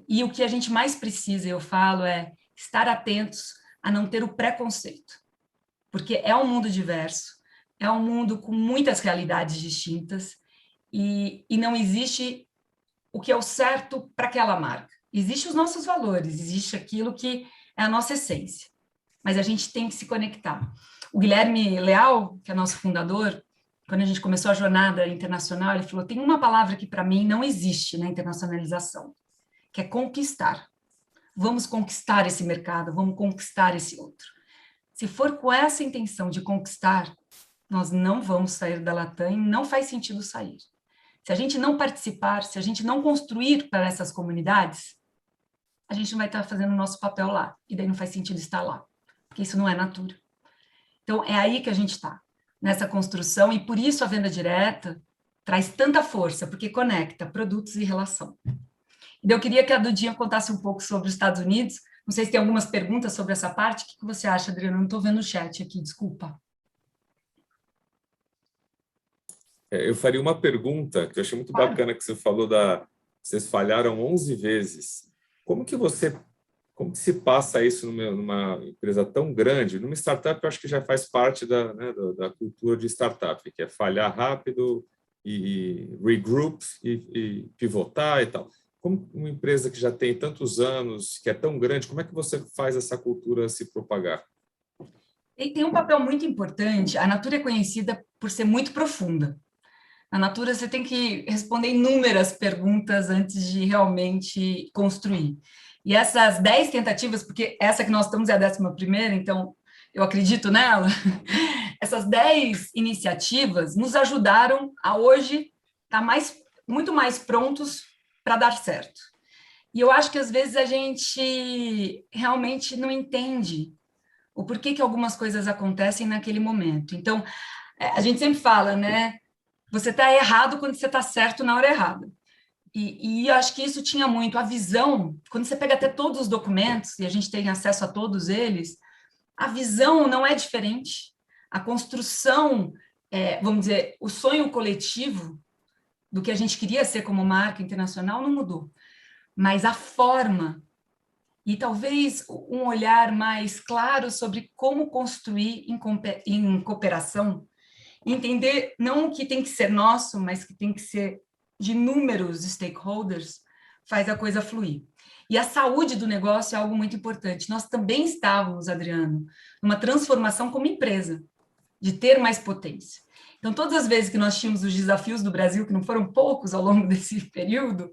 e o que a gente mais precisa, eu falo, é estar atentos a não ter o preconceito, porque é um mundo diverso, é um mundo com muitas realidades distintas, e não existe o que é o certo para aquela marca. Existem os nossos valores, existe aquilo que é a nossa essência, mas a gente tem que se conectar. O Guilherme Leal, que é nosso fundador, quando a gente começou a jornada internacional, ele falou, tem uma palavra que para mim não existe na internacionalização, que é conquistar. Vamos conquistar esse mercado, vamos conquistar esse outro. Se for com essa intenção de conquistar, nós não vamos sair da Latam e não faz sentido sair. Se a gente não participar, se a gente não construir para essas comunidades, a gente não vai estar fazendo o nosso papel lá, e daí não faz sentido estar lá, porque isso não é Natura. Então, é aí que a gente está, nessa construção, e por isso a venda direta traz tanta força, porque conecta produtos e relação. E eu queria que a Dudinha contasse um pouco sobre os Estados Unidos. Não sei se tem algumas perguntas sobre essa parte. O que você acha, Adriana? Eu não estou vendo o chat aqui, desculpa. Eu faria uma pergunta, que eu achei muito bacana que você falou vocês falharam 11 vezes. Como que se passa isso numa empresa tão grande? Numa startup, eu acho que já faz parte da cultura de startup, que é falhar rápido e regroup e pivotar e tal. Como uma empresa que já tem tantos anos, que é tão grande, como é que você faz essa cultura se propagar? E tem um papel muito importante. A Natura é conhecida por ser muito profunda. Na Natura, você tem que responder inúmeras perguntas antes de realmente construir. E essas 10 tentativas, porque essa que nós estamos é a 11ª, então eu acredito nela, essas 10 iniciativas nos ajudaram a hoje estar muito mais prontos para dar certo. E eu acho que, às vezes, a gente realmente não entende o porquê que algumas coisas acontecem naquele momento. Então, a gente sempre fala, né? Você está errado quando você está certo na hora errada. E eu acho que isso tinha muito a visão, quando você pega até todos os documentos, e a gente tem acesso a todos eles, a visão não é diferente. A construção, vamos dizer, o sonho coletivo do que a gente queria ser como marca internacional não mudou. Mas a forma e talvez um olhar mais claro sobre como construir em cooperação, entender não o que tem que ser nosso, mas que tem que ser de inúmeros stakeholders, faz a coisa fluir. E a saúde do negócio é algo muito importante. Nós também estávamos, Adriano, numa transformação como empresa, de ter mais potência. Então, todas as vezes que nós tínhamos os desafios do Brasil, que não foram poucos ao longo desse período,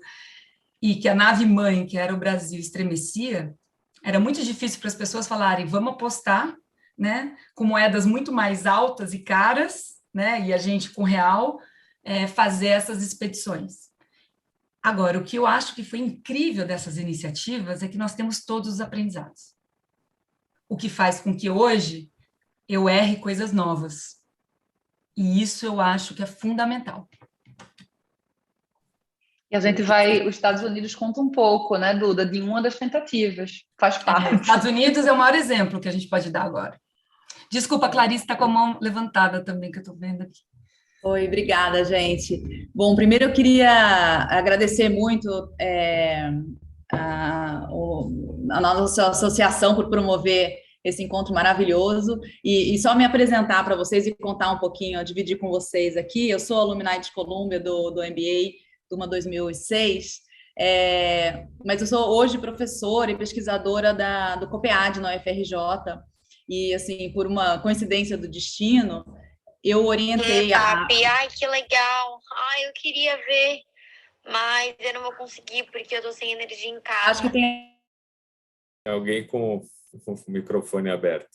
e que a nave-mãe, que era o Brasil, estremecia, era muito difícil para as pessoas falarem, vamos apostar, né, com moedas muito mais altas e caras, né, e a gente com real, fazer essas expedições. Agora, o que eu acho que foi incrível dessas iniciativas é que nós temos todos os aprendizados. O que faz com que hoje eu erre coisas novas. E isso eu acho que é fundamental. E a gente os Estados Unidos conta um pouco, né, Duda, de uma das tentativas, faz parte. Estados Unidos é o maior exemplo que a gente pode dar agora. Desculpa, a Clarice está com a mão levantada também, que eu estou vendo aqui. Oi, obrigada, gente. Bom, primeiro eu queria agradecer muito a nossa associação por promover esse encontro maravilhoso e só me apresentar para vocês e contar um pouquinho, dividir com vocês aqui. Eu sou alumni de Columbia do MBA, turma 2006, mas eu sou hoje professora e pesquisadora do COPEAD na UFRJ e, assim, por uma coincidência do destino, eu orientei Ai, que legal! Ai, eu queria ver, mas eu não vou conseguir porque eu tô sem energia em casa. Acho que tem alguém com o microfone aberto.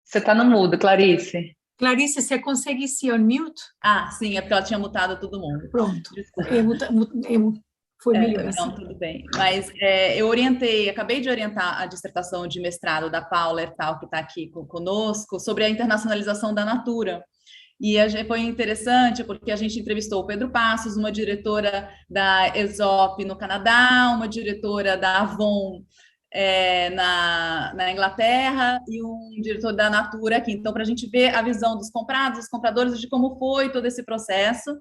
Você está no mudo, Clarice. Clarice, você consegue se unmute? Sim, é porque ela tinha mutado todo mundo. Pronto. Desculpa. Foi melhor assim. Não, tudo bem. Mas eu acabei de orientar a dissertação de mestrado da Paula Ertal, que está aqui conosco, sobre a internacionalização da Natura. E foi interessante porque a gente entrevistou o Pedro Passos, uma diretora da Aesop no Canadá, uma diretora da Avon na Inglaterra e um diretor da Natura aqui. Então, para a gente ver a visão dos comprados, dos compradores, de como foi todo esse processo.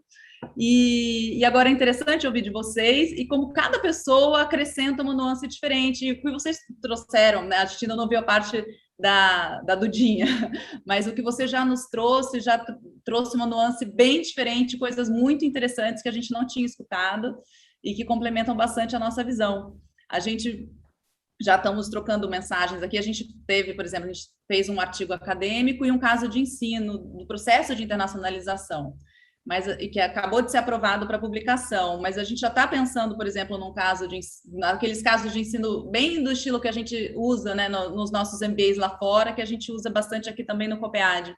E agora é interessante ouvir de vocês e como cada pessoa acrescenta uma nuance diferente. E o que vocês trouxeram, né? A gente ainda não viu a parte da Dudinha, mas o que você já nos trouxe, já trouxe uma nuance bem diferente, coisas muito interessantes que a gente não tinha escutado e que complementam bastante a nossa visão. A gente já estamos trocando mensagens aqui, a gente teve, por exemplo, a gente fez um artigo acadêmico e um caso de ensino do processo de internacionalização, e que acabou de ser aprovado para publicação, mas a gente já está pensando, por exemplo, naqueles casos de ensino bem do estilo que a gente usa, né, nos nossos MBAs lá fora, que a gente usa bastante aqui também no COPEAD,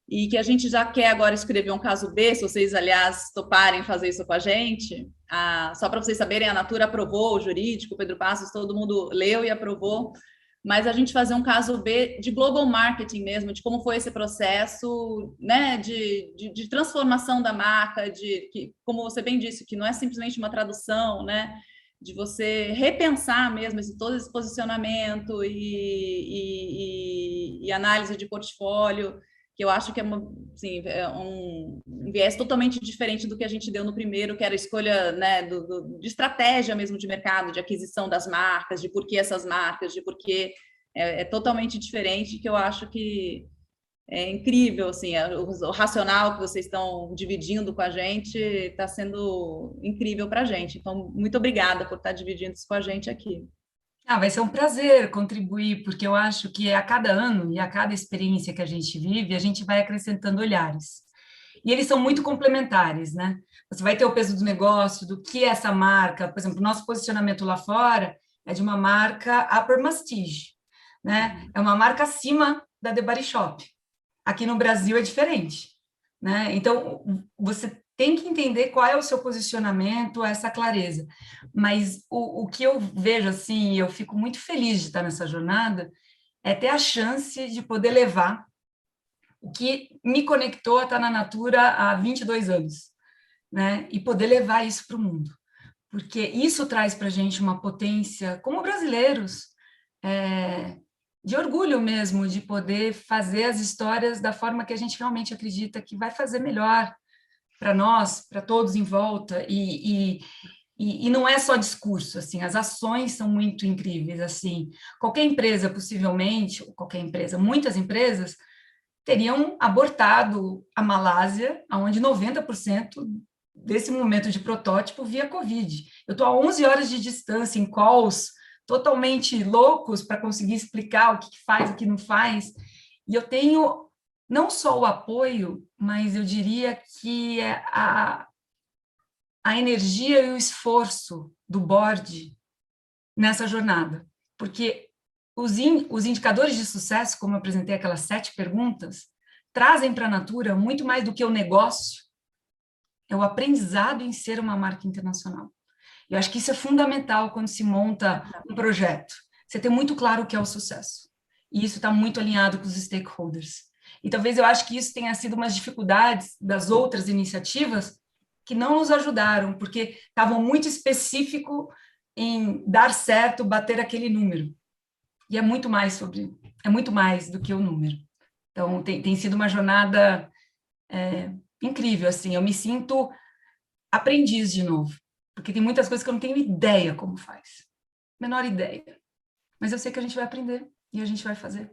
e que a gente já quer agora escrever um caso B, se vocês, aliás, toparem fazer isso com a gente. Só para vocês saberem, a Natura aprovou, o jurídico, o Pedro Passos, todo mundo leu e aprovou, mas a gente fazer um caso B de global marketing mesmo, de como foi esse processo, né, de transformação da marca, como você bem disse, que não é simplesmente uma tradução, né, de você repensar mesmo todo esse posicionamento e análise de portfólio, que eu acho que é um viés totalmente diferente do que a gente deu no primeiro, que era a escolha, né, de estratégia mesmo de mercado, de aquisição das marcas, de por que essas marcas, de por que é totalmente diferente, que eu acho que é incrível, assim, o racional que vocês estão dividindo com a gente está sendo incrível para a gente. Então, muito obrigada por estar dividindo isso com a gente aqui. Vai ser um prazer contribuir, porque eu acho que a cada ano e a cada experiência que a gente vive, a gente vai acrescentando olhares. E eles são muito complementares, né? Você vai ter o peso do negócio, do que é essa marca. Por exemplo, o nosso posicionamento lá fora é de uma marca upper mastige, né? É uma marca acima da The Body Shop. Aqui no Brasil é diferente, né? Então, você tem que entender qual é o seu posicionamento, essa clareza. Mas o que eu vejo, assim, eu fico muito feliz de estar nessa jornada, é ter a chance de poder levar o que me conectou a estar na Natura há 22 anos, né? E poder levar isso para o mundo. Porque isso traz para a gente uma potência, como brasileiros, de orgulho mesmo, de poder fazer as histórias da forma que a gente realmente acredita que vai fazer melhor para nós, para todos em volta, e não é só discurso, assim, as ações são muito incríveis, assim, qualquer empresa, possivelmente, ou qualquer empresa, muitas empresas, teriam abortado a Malásia, onde 90% desse momento de protótipo via Covid. Eu estou a 11 horas de distância, em calls, totalmente loucos para conseguir explicar o que faz, o que não faz, e eu tenho não só o apoio, mas eu diria que a energia e o esforço do board nessa jornada, porque os indicadores de sucesso, como eu apresentei aquelas 7 perguntas, trazem para a Natura muito mais do que o negócio, é o aprendizado em ser uma marca internacional. Eu acho que isso é fundamental quando se monta um projeto. Você ter muito claro o que é o sucesso. E isso está muito alinhado com os stakeholders. E talvez eu acho que isso tenha sido umas dificuldades das outras iniciativas que não nos ajudaram, porque estavam muito específico em dar certo, bater aquele número. E é muito mais do que o número. Então, tem sido uma jornada incrível, assim, eu me sinto aprendiz de novo, porque tem muitas coisas que eu não tenho ideia como faz, menor ideia, mas eu sei que a gente vai aprender, e a gente vai fazer,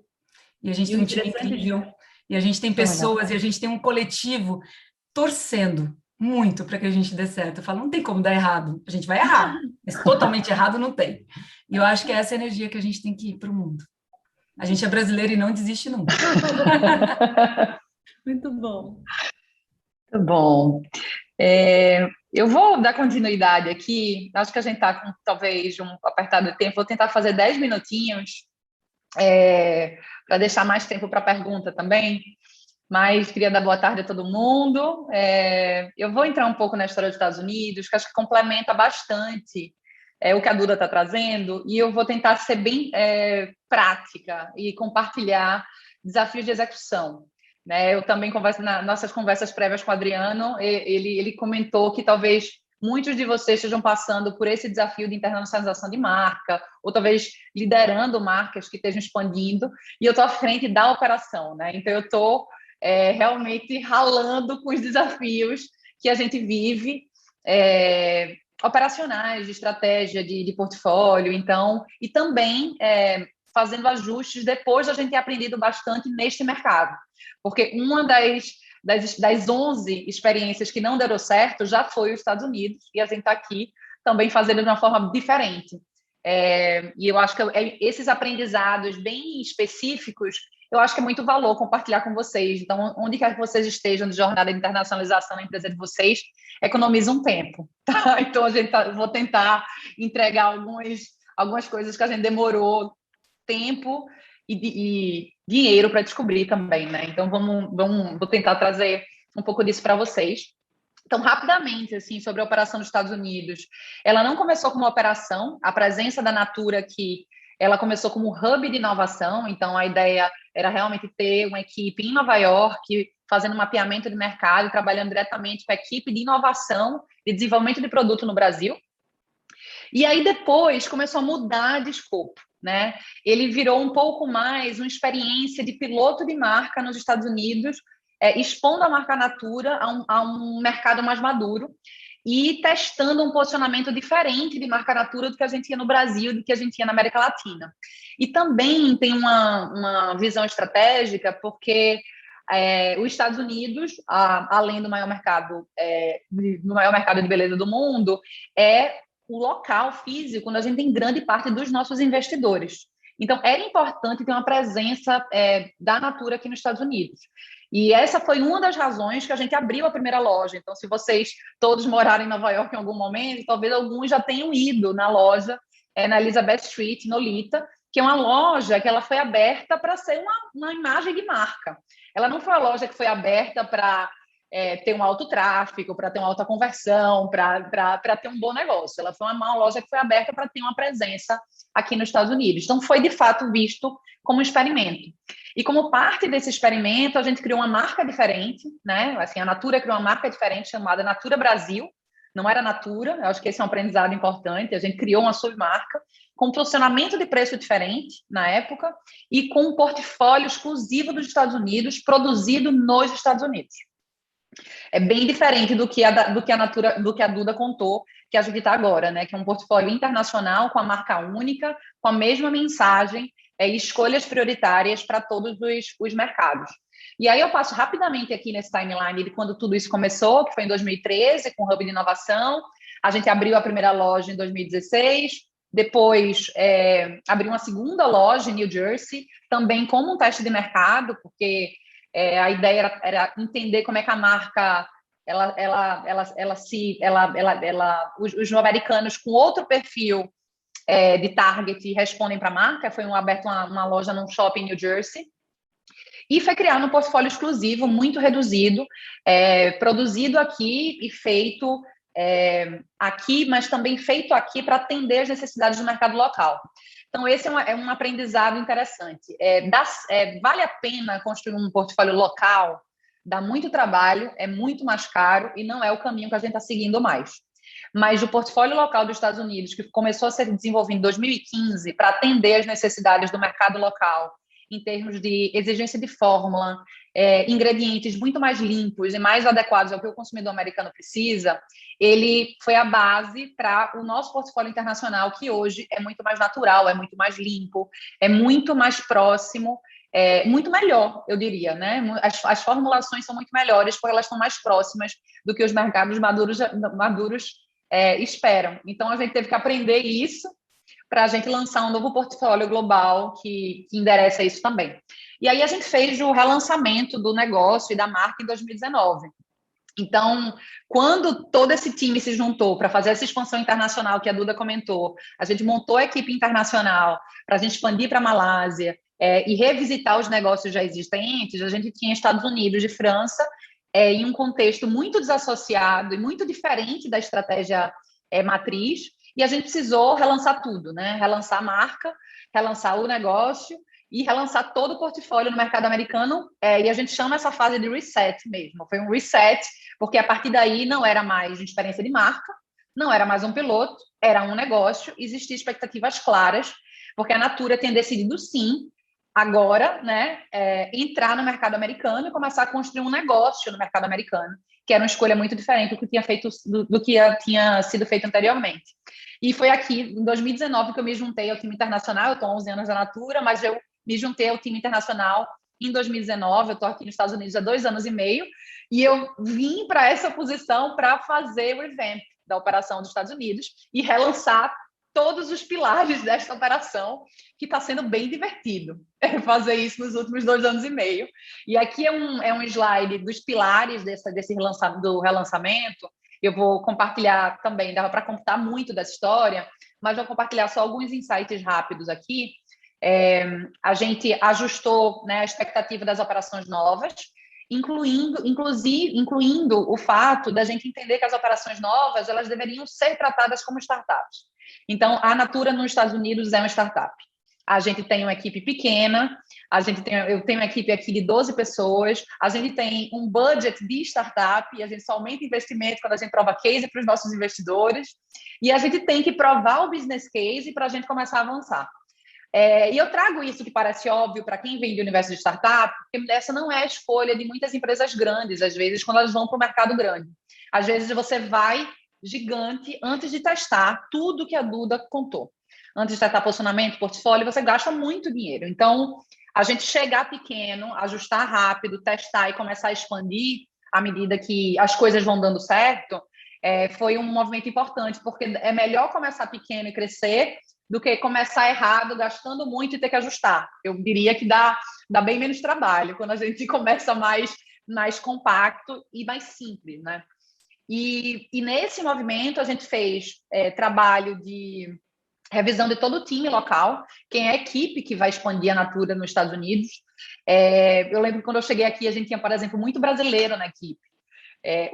e a gente tem um time incrível, e a gente tem pessoas, e a gente tem um coletivo torcendo muito para que a gente dê certo. Eu falo, não tem como dar errado, a gente vai errar, mas totalmente errado não tem, e eu acho que é essa energia que a gente tem que ir para o mundo. A gente é brasileiro e não desiste nunca. Muito bom. Muito bom. Eu vou dar continuidade aqui. Acho que a gente está com talvez um apertado de tempo. Vou tentar fazer 10 minutinhos para deixar mais tempo para pergunta também. Mas queria dar boa tarde a todo mundo. Eu vou entrar um pouco na história dos Estados Unidos, que acho que complementa bastante o que a Duda está trazendo, e eu vou tentar ser bem prática e compartilhar desafios de execução. Né? Eu também converso nas nossas conversas prévias com o Adriano, ele comentou que talvez muitos de vocês estejam passando por esse desafio de internacionalização de marca, ou talvez liderando marcas que estejam expandindo, e eu estou à frente da operação. Né? Então, eu estou realmente ralando com os desafios que a gente vive, operacionais, de estratégia, de portfólio, então, e também fazendo ajustes depois da gente ter aprendido bastante neste mercado. Porque uma das 11 experiências que não deram certo já foi os Estados Unidos, e a gente está aqui também fazendo de uma forma diferente. E eu acho que esses aprendizados bem específicos, eu acho que é muito valor compartilhar com vocês. Então, onde quer que vocês estejam de jornada de internacionalização na empresa de vocês, economiza um tempo. Tá? Então, vou tentar entregar algumas coisas que a gente demorou tempo e dinheiro para descobrir também, né? Então, vou tentar trazer um pouco disso para vocês. Então, rapidamente, assim, sobre a operação dos Estados Unidos, ela não começou como uma operação, a presença da Natura aqui, ela começou como um hub de inovação, então a ideia era realmente ter uma equipe em Nova York, fazendo mapeamento de mercado e trabalhando diretamente com a equipe de inovação, de desenvolvimento de produto no Brasil. E aí depois começou a mudar de escopo, né? Ele virou um pouco mais uma experiência de piloto de marca nos Estados Unidos, expondo a marca Natura a um mercado mais maduro e testando um posicionamento diferente de marca Natura do que a gente tinha no Brasil, do que a gente tinha na América Latina. E também tem uma visão estratégica, porque os Estados Unidos, além do maior mercado de beleza do mundo, é o local físico onde a gente tem grande parte dos nossos investidores. Então, era importante ter uma presença da Natura aqui nos Estados Unidos. E essa foi uma das razões que a gente abriu a primeira loja. Então, se vocês todos moraram em Nova York em algum momento, talvez alguns já tenham ido na loja, na Elizabeth Street, no Lolita, que é uma loja que ela foi aberta para ser uma imagem de marca. ela não foi uma loja que foi aberta para ter um alto tráfego, para ter uma alta conversão, para ter um bom negócio. Ela foi uma loja que foi aberta para ter uma presença aqui nos Estados Unidos. Então, foi, de fato, visto como um experimento. E como parte desse experimento, a gente criou uma marca diferente, né? Assim, a Natura criou uma marca diferente chamada Natura Brasil. Não era Natura, eu acho que esse é um aprendizado importante. A gente criou uma submarca com um posicionamento de preço diferente na época e com um portfólio exclusivo dos Estados Unidos, produzido nos Estados Unidos. É bem diferente do que a Duda contou, que a gente está agora, né? Que é um portfólio internacional com a marca única, com a mesma mensagem e escolhas prioritárias para todos os mercados. E aí eu passo rapidamente aqui nesse timeline de quando tudo isso começou, que foi em 2013, com o Hub de Inovação. A gente abriu a primeira loja em 2016, depois abriu uma segunda loja em New Jersey, também como um teste de mercado, porque a ideia era entender como é que a marca, os americanos com outro perfil de target respondem para a marca. Foi aberto uma loja num shopping em New Jersey. E foi criado um portfólio exclusivo, muito reduzido, produzido aqui e feito aqui, mas também feito aqui para atender as necessidades do mercado local. Então, esse é um aprendizado interessante. Vale a pena construir um portfólio local? Dá muito trabalho, é muito mais caro e não é o caminho que a gente está seguindo mais. Mas o portfólio local dos Estados Unidos, que começou a ser desenvolvido em 2015 para atender as necessidades do mercado local, em termos de exigência de fórmula, ingredientes muito mais limpos e mais adequados ao que o consumidor americano precisa, ele foi a base para o nosso portfólio internacional, que hoje é muito mais natural, é muito mais limpo, é muito mais próximo, muito melhor, eu diria, né? As formulações são muito melhores porque elas estão mais próximas do que os mercados maduros esperam. Então, a gente teve que aprender isso para a gente lançar um novo portfólio global que endereça isso também. E aí a gente fez o relançamento do negócio e da marca em 2019. Então, quando todo esse time se juntou para fazer essa expansão internacional que a Duda comentou, a gente montou a equipe internacional para a gente expandir para a Malásia e revisitar os negócios já existentes. A gente tinha Estados Unidos e França em um contexto muito desassociado e muito diferente da estratégia matriz, e a gente precisou relançar tudo, né? Relançar a marca, relançar o negócio e relançar todo o portfólio no mercado americano, e a gente chama essa fase de reset mesmo. Foi um reset, porque a partir daí não era mais uma experiência de marca, não era mais um piloto, era um negócio, existiam expectativas claras, porque a Natura tem decidido sim, agora, né, entrar no mercado americano e começar a construir um negócio no mercado americano, que era uma escolha muito diferente do que tinha sido feito anteriormente. E foi aqui, em 2019, que eu me juntei ao time internacional. Eu estou há 11 anos na Natura, mas eu me juntei ao time internacional em 2019. Eu estou aqui nos Estados Unidos há 2 anos e meio, e eu vim para essa posição para fazer o revamp da operação dos Estados Unidos e relançar todos os pilares desta operação, que está sendo bem divertido fazer isso nos últimos 2 anos e meio. E aqui é um slide dos pilares do relançamento. Eu vou compartilhar também, dava para contar muito dessa história, mas vou compartilhar só alguns insights rápidos aqui. A gente ajustou, né, a expectativa das operações novas, incluindo o fato da gente entender que as operações novas elas deveriam ser tratadas como startups. Então, a Natura nos Estados Unidos é uma startup. A gente tem uma equipe pequena, eu tenho uma equipe aqui de 12 pessoas, a gente tem um budget de startup, e a gente só aumenta investimento quando a gente prova case para os nossos investidores, e a gente tem que provar o business case para a gente começar a avançar. E eu trago isso que parece óbvio para quem vem do universo de startup, porque essa não é a escolha de muitas empresas grandes, às vezes, quando elas vão para o mercado grande. Às vezes, você vai gigante antes de testar tudo que a Duda contou. Antes de testar posicionamento, portfólio, você gasta muito dinheiro. Então, a gente chegar pequeno, ajustar rápido, testar e começar a expandir à medida que as coisas vão dando certo, foi um movimento importante, porque é melhor começar pequeno e crescer do que começar errado, gastando muito e ter que ajustar. Eu diria que dá bem menos trabalho quando a gente começa mais compacto e mais simples, né? E nesse movimento a gente fez trabalho de revisão de todo o time local, quem é a equipe que vai expandir a Natura nos Estados Unidos. Eu lembro que quando eu cheguei aqui, a gente tinha, por exemplo, muito brasileiro na equipe.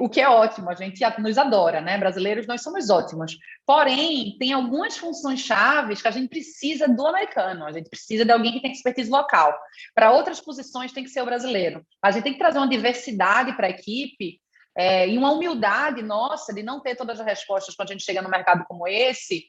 O que é ótimo, a gente nos adora, né? Brasileiros, nós somos ótimos. Porém, tem algumas funções chaves que a gente precisa do americano, a gente precisa de alguém que tem expertise local. Para outras posições, tem que ser o brasileiro. A gente tem que trazer uma diversidade para a equipe e uma humildade nossa de não ter todas as respostas quando a gente chega no mercado como esse,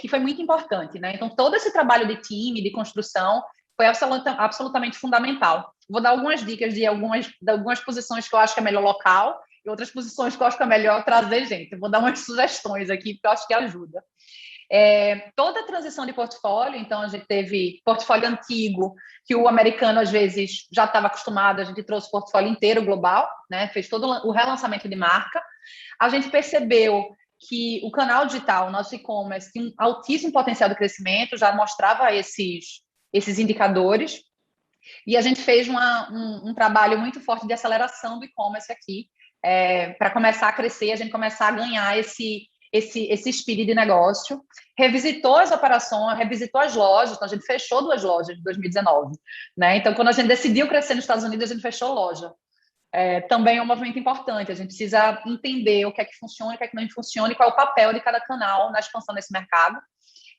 que foi muito importante, né? Então, todo esse trabalho de time, de construção, foi absolutamente fundamental. Vou dar algumas dicas de algumas posições que eu acho que é melhor local e outras posições que eu acho que é melhor trazer gente. Vou dar umas sugestões aqui, porque eu acho que ajuda. Toda a transição de portfólio, então a gente teve portfólio antigo, que o americano às vezes já estava acostumado, a gente trouxe o portfólio inteiro global, né? Fez todo o relançamento de marca. A gente percebeu que o canal digital, o nosso e-commerce, tem um altíssimo potencial de crescimento, já mostrava esses indicadores, e a gente fez um trabalho muito forte de aceleração do e-commerce aqui, para começar a crescer, a gente começar a ganhar esse speed de negócio, revisitou as operações, revisitou as lojas, então a gente fechou 2 lojas em 2019, né? Então, quando a gente decidiu crescer nos Estados Unidos, a gente fechou loja. Também é um movimento importante, a gente precisa entender o que é que funciona, o que é que não funciona e qual é o papel de cada canal na expansão desse mercado,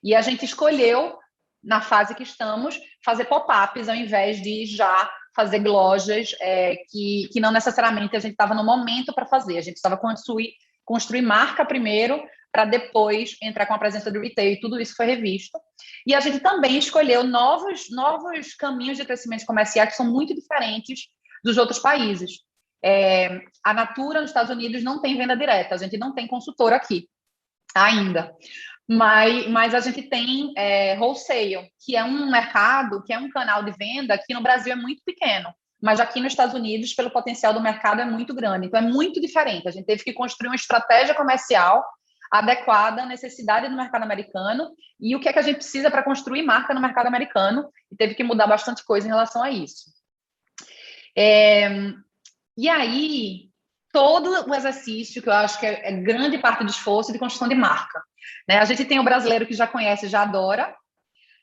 e a gente escolheu, na fase que estamos, fazer pop-ups ao invés de já fazer lojas que não necessariamente a gente estava no momento para fazer. A gente estava construir marca primeiro para depois entrar com a presença do retail, e tudo isso foi revisto. E a gente também escolheu novos caminhos de crescimento comercial que são muito diferentes dos outros países. A Natura nos Estados Unidos não tem venda direta, a gente não tem consultor aqui ainda. Mas a gente tem wholesale, que é um mercado, que é um canal de venda que no Brasil é muito pequeno, mas aqui nos Estados Unidos, pelo potencial do mercado, é muito grande. Então, é muito diferente. A gente teve que construir uma estratégia comercial adequada à necessidade do mercado americano e o que é que a gente precisa para construir marca no mercado americano, e teve que mudar bastante coisa em relação a isso. E aí, todo o exercício, que eu acho que é grande parte do esforço de construção de marca, né? A gente tem o brasileiro que já conhece, já adora,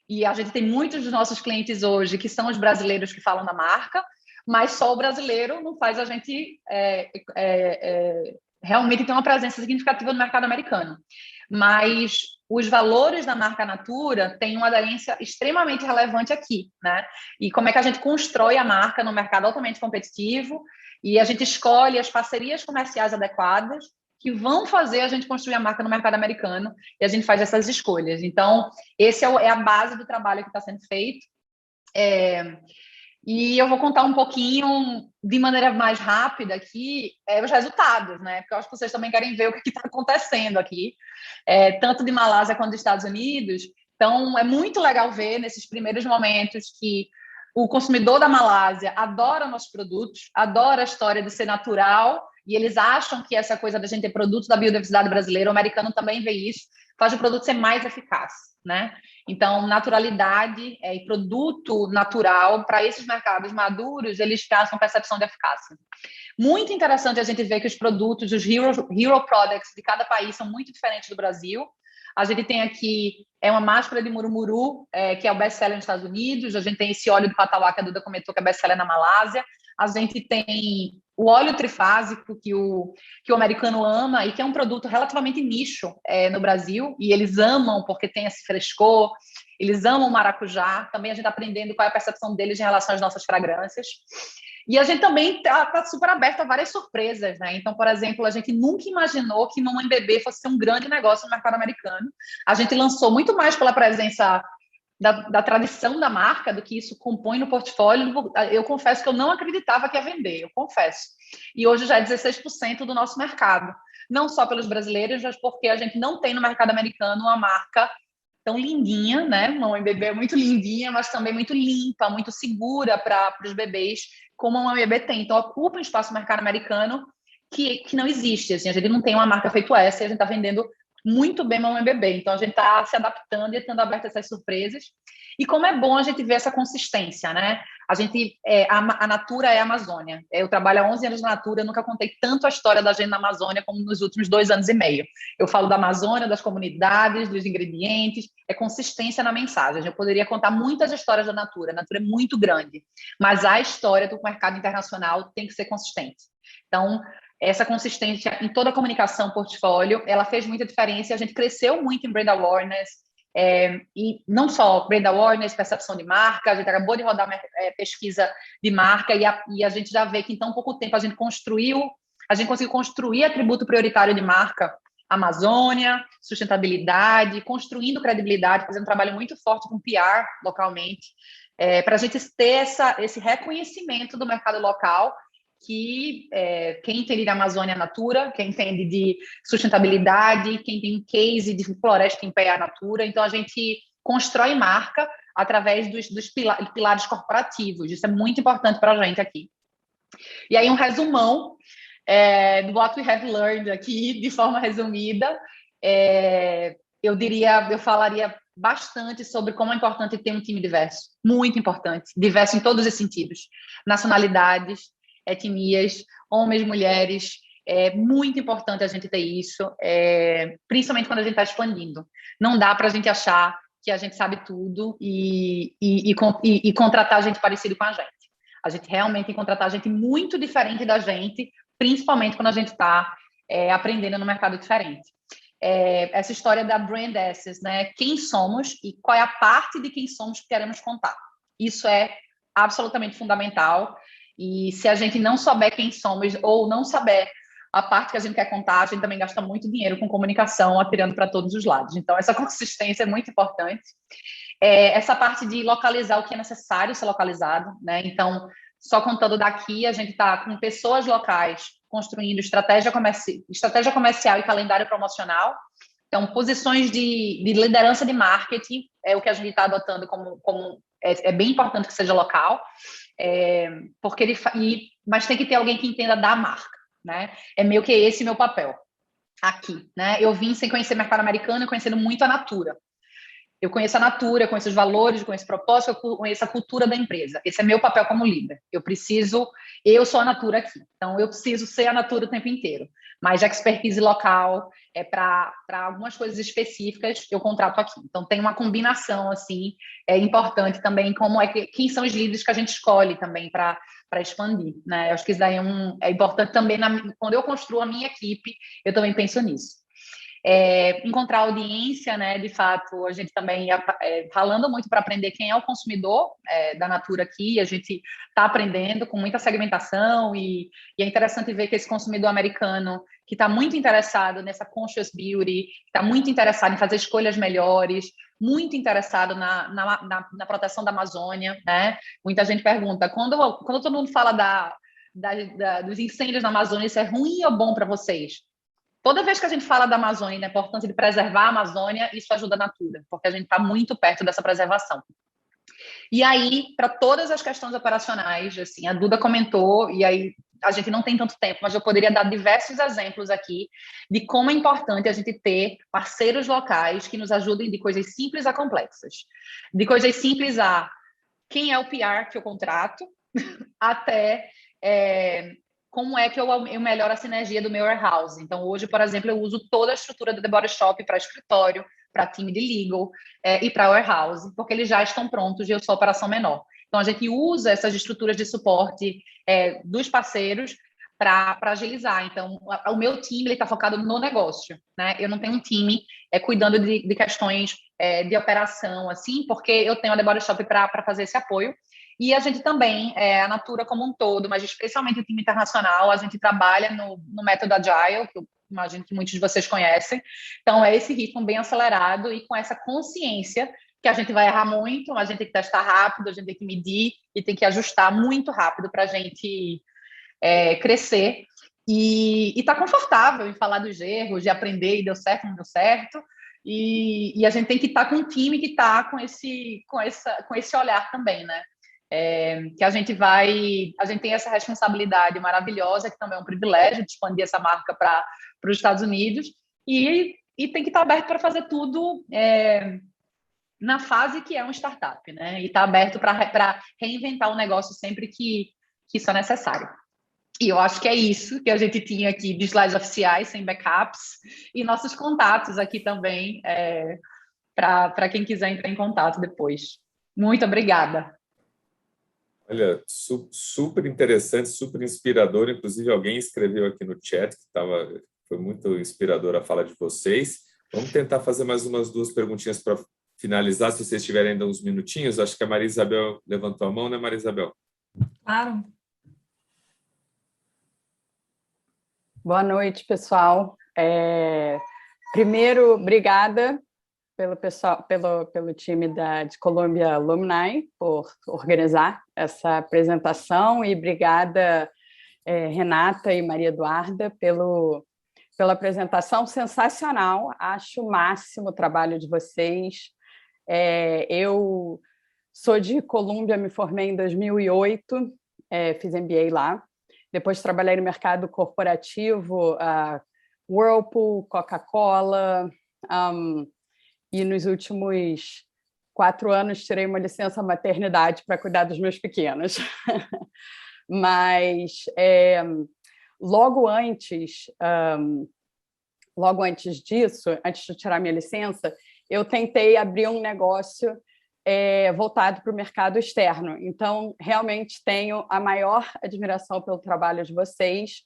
e a gente tem muitos dos nossos clientes hoje que são os brasileiros que falam da marca, mas só o brasileiro não faz a gente realmente ter uma presença significativa no mercado americano. Mas os valores da marca Natura têm uma aderência extremamente relevante aqui, né? E como é que a gente constrói a marca no mercado altamente competitivo, e a gente escolhe as parcerias comerciais adequadas que vão fazer a gente construir a marca no mercado americano, e a gente faz essas escolhas. Então, esse é a base do trabalho que está sendo feito. E eu vou contar um pouquinho, de maneira mais rápida aqui, os resultados, né? Porque eu acho que vocês também querem ver o que está acontecendo aqui, tanto de Malásia quanto dos Estados Unidos. Então, é muito legal ver nesses primeiros momentos que o consumidor da Malásia adora nossos produtos, adora a história de ser natural, e eles acham que essa coisa da gente ter produtos da biodiversidade brasileira, o americano também vê isso, faz o produto ser mais eficaz, né? Então, naturalidade e produto natural, para esses mercados maduros, eles trazem percepção de eficácia. Muito interessante a gente ver que os produtos, os hero products de cada país são muito diferentes do Brasil. A gente tem aqui uma máscara de murumuru, que é o best-seller nos Estados Unidos. A gente tem esse óleo de patauá, que a Duda comentou, que é best-seller na Malásia. A gente tem o óleo trifásico, que o americano ama, e que é um produto relativamente nicho no Brasil, e eles amam porque tem esse frescor, eles amam o maracujá. Também a gente está aprendendo qual é a percepção deles em relação às nossas fragrâncias. E a gente também está super aberto a várias surpresas, né? Então, por exemplo, a gente nunca imaginou que Mamãe Bebê fosse ser um grande negócio no mercado americano. A gente lançou muito mais pela presença da tradição da marca do que isso compõe no portfólio. Eu confesso que eu não acreditava que ia vender, eu confesso. E hoje já é 16% do nosso mercado. Não só pelos brasileiros, mas porque a gente não tem no mercado americano uma marca tão lindinha, né? Mamãe Bebê é muito lindinha, mas também muito limpa, muito segura para os bebês, como a Mamãe Bebê tem. Então, ocupa um espaço no mercado americano que não existe. Assim, a gente não tem uma marca feito essa, e a gente está vendendo muito bem Mamãe Bebê. Então, a gente está se adaptando e estando aberto a essas surpresas. E como é bom a gente ver essa consistência, né? A Natura é a Amazônia. Eu trabalho há 11 anos na Natura, eu nunca contei tanto a história da gente na Amazônia como nos últimos 2 anos e meio. Eu falo da Amazônia, das comunidades, dos ingredientes, é consistência na mensagem. Eu poderia contar muitas histórias da Natura, a Natura é muito grande, mas a história do mercado internacional tem que ser consistente. Então, essa consistência em toda a comunicação, portfólio, ela fez muita diferença e a gente cresceu muito em brand awareness, e não só brand awareness, percepção de marca, a gente acabou de rodar pesquisa de marca e a gente já vê que em tão pouco tempo a gente conseguiu construir atributo prioritário de marca, Amazônia, sustentabilidade, construindo credibilidade, fazendo um trabalho muito forte com PR localmente, para a gente ter esse reconhecimento do mercado local, que quem entende de Amazônia Natura, quem entende de sustentabilidade, quem tem um case de floresta em pé a Natura. Então, a gente constrói marca através dos pilares corporativos. Isso é muito importante para a gente aqui. E aí, um resumão do What We Have Learned aqui, de forma resumida. Eu falaria bastante sobre como é importante ter um time diverso. Muito importante. Diverso em todos os sentidos. Nacionalidades, etnias, homens, mulheres, é muito importante a gente ter isso, principalmente quando a gente está expandindo. Não dá para a gente achar que a gente sabe tudo e contratar gente parecida com a gente. A gente realmente tem que contratar gente muito diferente da gente, principalmente quando a gente está aprendendo no mercado diferente. Essa história da brand essence, né? Quem somos e qual é a parte de quem somos que queremos contar. Isso é absolutamente fundamental. E se a gente não souber quem somos ou não saber a parte que a gente quer contar, a gente também gasta muito dinheiro com comunicação, atirando para todos os lados. Então, essa consistência é muito importante. Essa parte de localizar o que é necessário ser localizado, né? Então, só contando daqui, a gente está com pessoas locais construindo estratégia comercial e calendário promocional. Então, posições de liderança de marketing é o que a gente está adotando como é bem importante que seja local. Mas tem que ter alguém que entenda da marca, né? É meio que esse meu papel aqui, né? Eu vim sem conhecer o mercado americano, conhecendo muito a Natura. Eu conheço a Natura, conheço os valores, conheço o propósito, eu conheço a cultura da empresa. Esse é meu papel como líder. Eu sou a Natura aqui, então eu preciso ser a Natura o tempo inteiro. Mas a expertise local, para algumas coisas específicas, eu contrato aqui. Então tem uma combinação assim, importante também, quem são os líderes que a gente escolhe também para expandir, né? Eu acho que isso daí é importante também, quando eu construo a minha equipe, eu também penso nisso. Encontrar audiência, né? De fato, a gente também falando muito para aprender quem é o consumidor da Natura aqui, a gente está aprendendo com muita segmentação e é interessante ver que esse consumidor americano que está muito interessado nessa conscious beauty, está muito interessado em fazer escolhas melhores, muito interessado na proteção da Amazônia, né? Muita gente pergunta, quando todo mundo fala dos incêndios na Amazônia, isso é ruim ou bom para vocês? Toda vez que a gente fala da Amazônia, da importância de preservar a Amazônia, isso ajuda a Natura, porque a gente está muito perto dessa preservação. E aí, para todas as questões operacionais, assim, a Duda comentou, e aí a gente não tem tanto tempo, mas eu poderia dar diversos exemplos aqui de como é importante a gente ter parceiros locais que nos ajudem de coisas simples a complexas. De coisas simples a quem é o PR que eu contrato, até como é que eu melhoro a sinergia do meu warehouse. Então, hoje, por exemplo, eu uso toda a estrutura do The Body Shop para escritório, para time de legal e para warehouse, porque eles já estão prontos e eu sou operação menor. Então, a gente usa essas estruturas de suporte dos parceiros para agilizar. Então, o meu time está focado no negócio, né? Eu não tenho um time cuidando de questões de operação, assim, porque eu tenho a The Body Shop para fazer esse apoio. E a gente também, a Natura como um todo, mas especialmente o time internacional, a gente trabalha no método Agile, que eu imagino que muitos de vocês conhecem. Então, é esse ritmo bem acelerado e com essa consciência que a gente vai errar muito, a gente tem que testar rápido, a gente tem que medir e tem que ajustar muito rápido para a gente crescer. E estar confortável em falar dos erros, de aprender e deu certo, não deu certo. E a gente tem que estar com um time que está com esse olhar também, né? Que a gente tem essa responsabilidade maravilhosa, que também é um privilégio de expandir essa marca para os Estados Unidos, e tem que estar aberto para fazer tudo na fase que é uma startup, né? E está aberto para reinventar o negócio sempre que isso é necessário. E eu acho que é isso que a gente tinha aqui de slides oficiais, sem backups, e nossos contatos aqui também, para quem quiser entrar em contato depois. Muito obrigada. Olha, super interessante, super inspirador. Inclusive, alguém escreveu aqui no chat que foi muito inspiradora a fala de vocês. Vamos tentar fazer mais umas 2 perguntinhas para finalizar, se vocês tiverem ainda uns minutinhos. Acho que a Maria Isabel levantou a mão, né, Maria Isabel? Claro. Boa noite, pessoal. Primeiro, obrigada pelo time de Columbia Alumni por organizar essa apresentação e obrigada, Renata e Maria Eduarda, pela apresentação sensacional. Acho o máximo o trabalho de vocês. Eu sou de Columbia, me formei em 2008, fiz MBA lá. Depois trabalhei no mercado corporativo, Whirlpool, Coca-Cola, e nos últimos 4 anos tirei uma licença maternidade para cuidar dos meus pequenos. Mas logo antes disso, antes de tirar minha licença, eu tentei abrir um negócio voltado para o mercado externo. Então, realmente tenho a maior admiração pelo trabalho de vocês,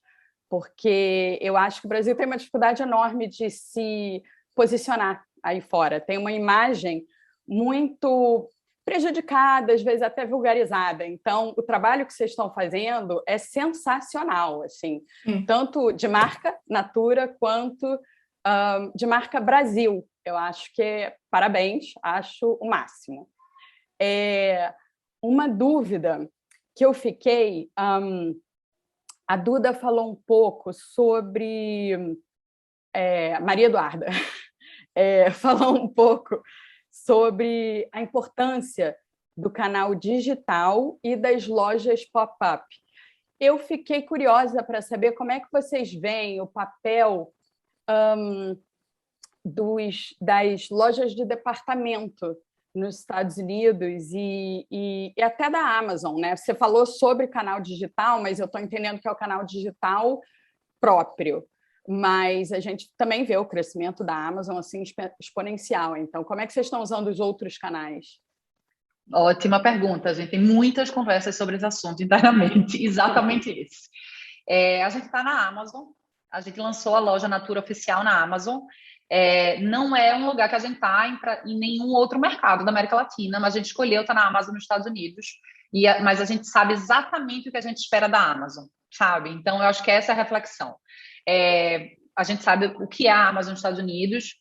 porque eu acho que o Brasil tem uma dificuldade enorme de se posicionar aí fora. Tem uma imagem muito prejudicada, às vezes até vulgarizada. Então, o trabalho que vocês estão fazendo é sensacional, assim, tanto de marca Natura quanto de marca Brasil. Eu acho que, parabéns, acho o máximo. Uma dúvida que eu fiquei, a Duda falou um pouco sobre... Maria Eduarda falou um pouco sobre a importância do canal digital e das lojas pop-up. Eu fiquei curiosa para saber como é que vocês veem o papel das lojas de departamento nos Estados Unidos e até da Amazon, né? Você falou sobre canal digital, mas eu estou entendendo que é o canal digital próprio. Mas a gente também vê o crescimento da Amazon assim exponencial. Então, como é que vocês estão usando os outros canais? Ótima pergunta. A gente tem muitas conversas sobre esse assunto internamente. Exatamente esse. A gente está na Amazon. A gente lançou a loja Natura Oficial na Amazon. Não é um lugar que a gente está em nenhum outro mercado da América Latina, mas a gente escolheu estar na Amazon nos Estados Unidos. Mas a gente sabe exatamente o que a gente espera da Amazon, sabe? Então, eu acho que essa é a reflexão. A gente sabe o que é a Amazon nos Estados Unidos.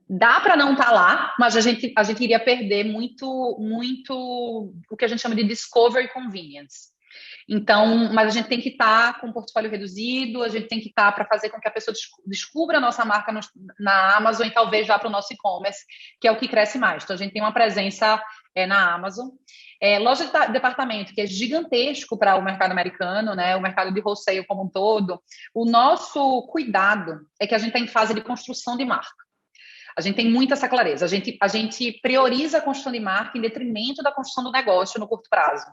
Dá para não estar lá, mas a gente iria perder muito o que a gente chama de discovery convenience. Então, mas a gente tem que estar com um portfólio reduzido, a gente tem que estar para fazer com que a pessoa descubra a nossa marca na Amazon e talvez vá para o nosso e-commerce, que é o que cresce mais. Então, a gente tem uma presença na Amazon. Loja de departamento, que é gigantesco para o mercado americano, né? O mercado de wholesale como um todo. O nosso cuidado é que a gente está em fase de construção de marca. A gente tem muita essa clareza. A gente prioriza a construção de marca em detrimento da construção do negócio no curto prazo.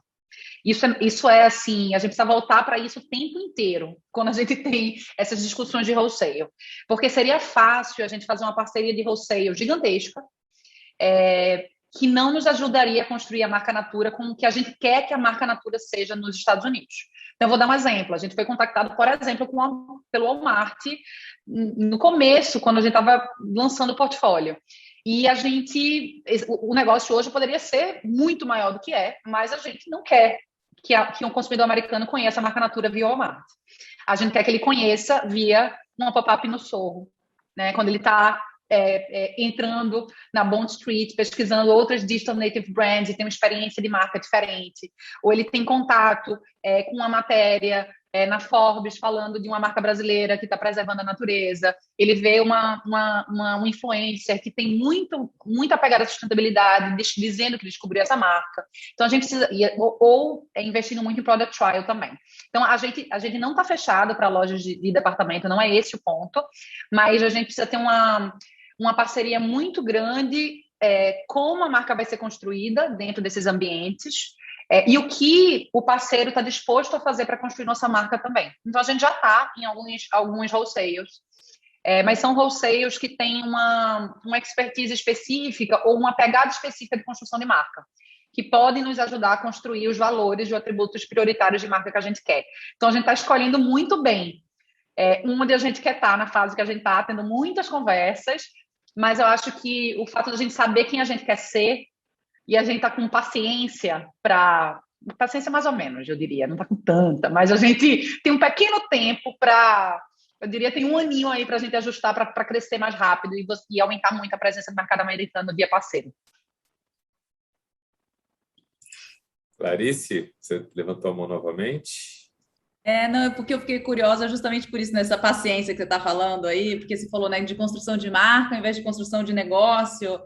Isso é assim, a gente precisa voltar para isso o tempo inteiro, quando a gente tem essas discussões de wholesale. Porque seria fácil a gente fazer uma parceria de wholesale gigantesca, que não nos ajudaria a construir a marca Natura com o que a gente quer que a marca Natura seja nos Estados Unidos. Então, eu vou dar um exemplo. A gente foi contactado, por exemplo, pelo Walmart no começo, quando a gente estava lançando o portfólio. E o negócio hoje poderia ser muito maior do que mas a gente não quer que um consumidor americano conheça a marca Natura via Walmart. A gente quer que ele conheça via uma pop-up no Sorro, né? Quando ele está entrando na Bond Street, pesquisando outras digital native brands e tem uma experiência de marca diferente, ou ele tem contato com uma matéria na Forbes falando de uma marca brasileira que está preservando a natureza, ele vê uma influencer que tem muita pegada de sustentabilidade, dizendo que descobriu essa marca. Então, a gente precisa, ou investindo muito em product trial também. Então, a gente não está fechado para lojas de departamento, não é esse o ponto, mas a gente precisa ter uma parceria muito grande como a marca vai ser construída dentro desses ambientes, e o que o parceiro está disposto a fazer para construir nossa marca também. Então, a gente já está em alguns wholesales, mas são wholesales que têm uma expertise específica ou uma pegada específica de construção de marca, que podem nos ajudar a construir os valores e os atributos prioritários de marca que a gente quer. Então, a gente está escolhendo muito bem onde a gente quer estar, na fase que a gente está, tendo muitas conversas, mas eu acho que o fato de a gente saber quem a gente quer ser e a gente tá com paciência paciência mais ou menos, eu diria, não tá com tanta, mas a gente tem um pequeno tempo para, eu diria, tem um aninho aí para a gente ajustar para crescer mais rápido e aumentar muito a presença do mercado americano via parceiro. Clarice, você levantou a mão novamente. Não, é porque eu fiquei curiosa justamente por isso, nessa paciência que você está falando aí, porque você falou, né, de construção de marca ao invés de construção de negócio,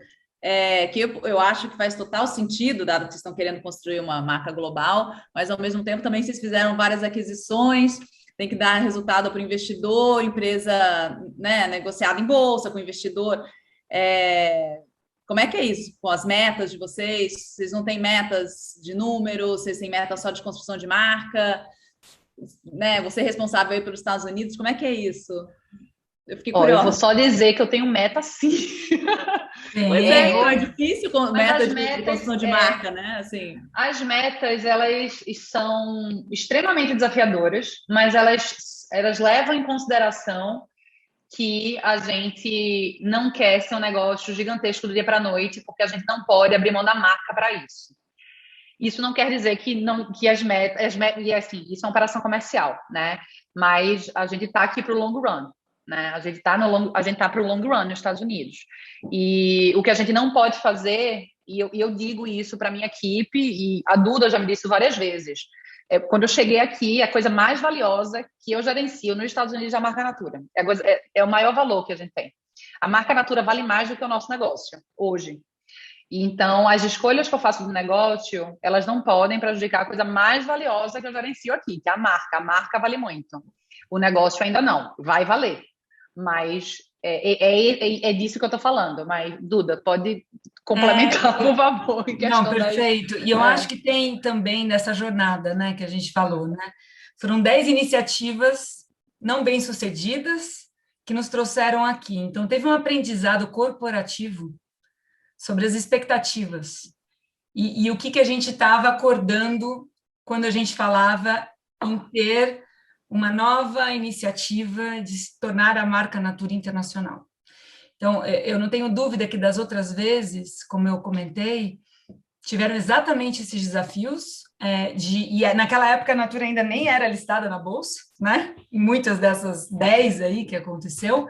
que eu acho que faz total sentido, dado que vocês estão querendo construir uma marca global, mas ao mesmo tempo também vocês fizeram várias aquisições, tem que dar resultado para o investidor, empresa, né, negociada em bolsa com o investidor. Como é que é isso com as metas de vocês? Vocês não têm metas de número, vocês têm metas só de construção de marca? Né, você é responsável aí pelos Estados Unidos, como é que é isso? Eu fiquei curiosa. Eu vou só dizer que eu tenho meta, sim. Pois é difícil com meta de construção de marca, né? Assim. As metas, elas são extremamente desafiadoras, mas elas levam em consideração que a gente não quer ser um negócio gigantesco do dia para a noite, porque a gente não pode abrir mão da marca para isso. Isso não quer dizer que as metas, e assim, isso é uma operação comercial, né? Mas a gente está aqui para o long run, né? A gente está para o long run nos Estados Unidos. E o que a gente não pode fazer, e eu digo isso para minha equipe, e a Duda já me disse várias vezes, quando eu cheguei aqui, a coisa mais valiosa que eu gerencio nos Estados Unidos é a marca Natura. É o maior valor que a gente tem. A marca Natura vale mais do que o nosso negócio, hoje. Então, as escolhas que eu faço do negócio, elas não podem prejudicar a coisa mais valiosa que eu gerencio aqui, que é a marca. A marca vale muito. O negócio ainda não, vai valer. Mas é disso que eu estou falando. Mas, Duda, pode complementar, por favor. Não, perfeito. E eu acho que tem também nessa jornada, né, que a gente falou, né? Foram 10 iniciativas não bem-sucedidas que nos trouxeram aqui. Então, teve um aprendizado corporativo sobre as expectativas e o que a gente estava acordando quando a gente falava em ter uma nova iniciativa de se tornar a marca Natura internacional. Então, eu não tenho dúvida que das outras vezes, como eu comentei, tiveram exatamente esses desafios, e naquela época a Natura ainda nem era listada na Bolsa, né? Em muitas dessas 10 aí que aconteceu,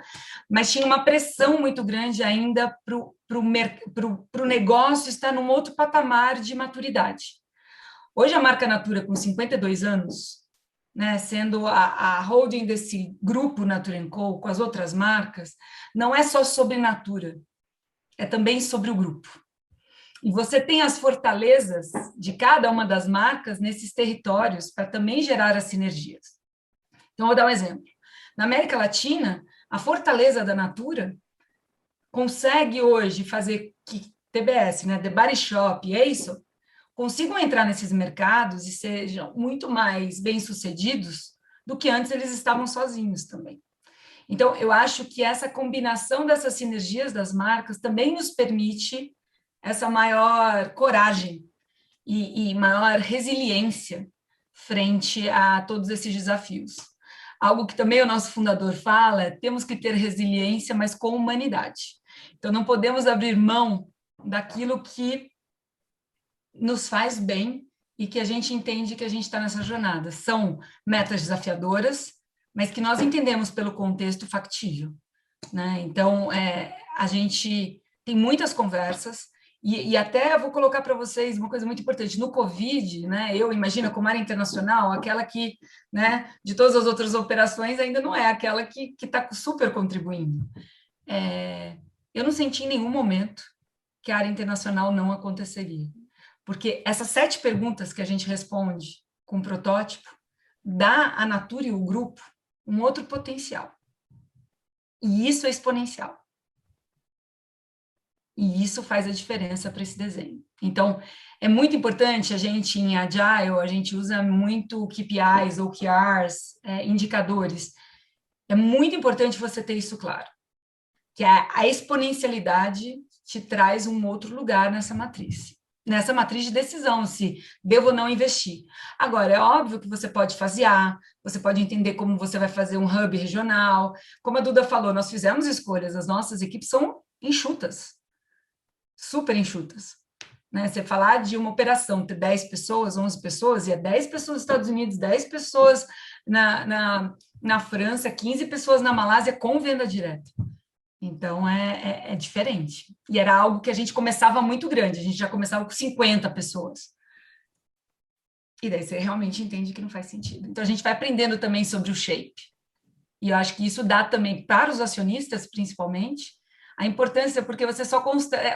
mas tinha uma pressão muito grande ainda para o negócio estar num outro patamar de maturidade. Hoje a marca Natura, com 52 anos, né, sendo a holding desse grupo Natura & Co, com as outras marcas, não é só sobre Natura, é também sobre o grupo. E você tem as fortalezas de cada uma das marcas nesses territórios para também gerar as sinergias. Então, vou dar um exemplo. Na América Latina, a fortaleza da Natura consegue hoje fazer que TBS, né, The Body Shop e Aesop, consigam entrar nesses mercados e sejam muito mais bem-sucedidos do que antes eles estavam sozinhos também. Então, eu acho que essa combinação dessas sinergias das marcas também nos permite essa maior coragem e maior resiliência frente a todos esses desafios. Algo que também o nosso fundador fala é: temos que ter resiliência, mas com humanidade. Então, não podemos abrir mão daquilo que nos faz bem e que a gente entende que a gente está nessa jornada. São metas desafiadoras, mas que nós entendemos pelo contexto factível, né? Então, a gente tem muitas conversas, e até vou colocar para vocês uma coisa muito importante. No Covid, né, eu imagino, como área internacional, aquela que, né, de todas as outras operações, ainda não é aquela que está super contribuindo. Eu não senti em nenhum momento que a área internacional não aconteceria. Porque essas 7 perguntas que a gente responde com o protótipo dá à Natura e o grupo um outro potencial. E isso é exponencial. E isso faz a diferença para esse desenho. Então, é muito importante, a gente em Agile, a gente usa muito KPIs ou OKRs, indicadores. É muito importante você ter isso claro, que a exponencialidade te traz um outro lugar nessa matriz de decisão, se devo ou não investir. Agora, é óbvio que você pode fasear, você pode entender como você vai fazer um hub regional. Como a Duda falou, nós fizemos escolhas, as nossas equipes são enxutas, super enxutas. Né? Você falar de uma operação, ter 10 pessoas, 11 pessoas, e é 10 pessoas nos Estados Unidos, 10 pessoas na França, 15 pessoas na Malásia com venda direta. Então, é diferente. E era algo que a gente começava muito grande, a gente já começava com 50 pessoas. E daí você realmente entende que não faz sentido. Então, a gente vai aprendendo também sobre o shape. E eu acho que isso dá também para os acionistas, principalmente, a importância, porque você só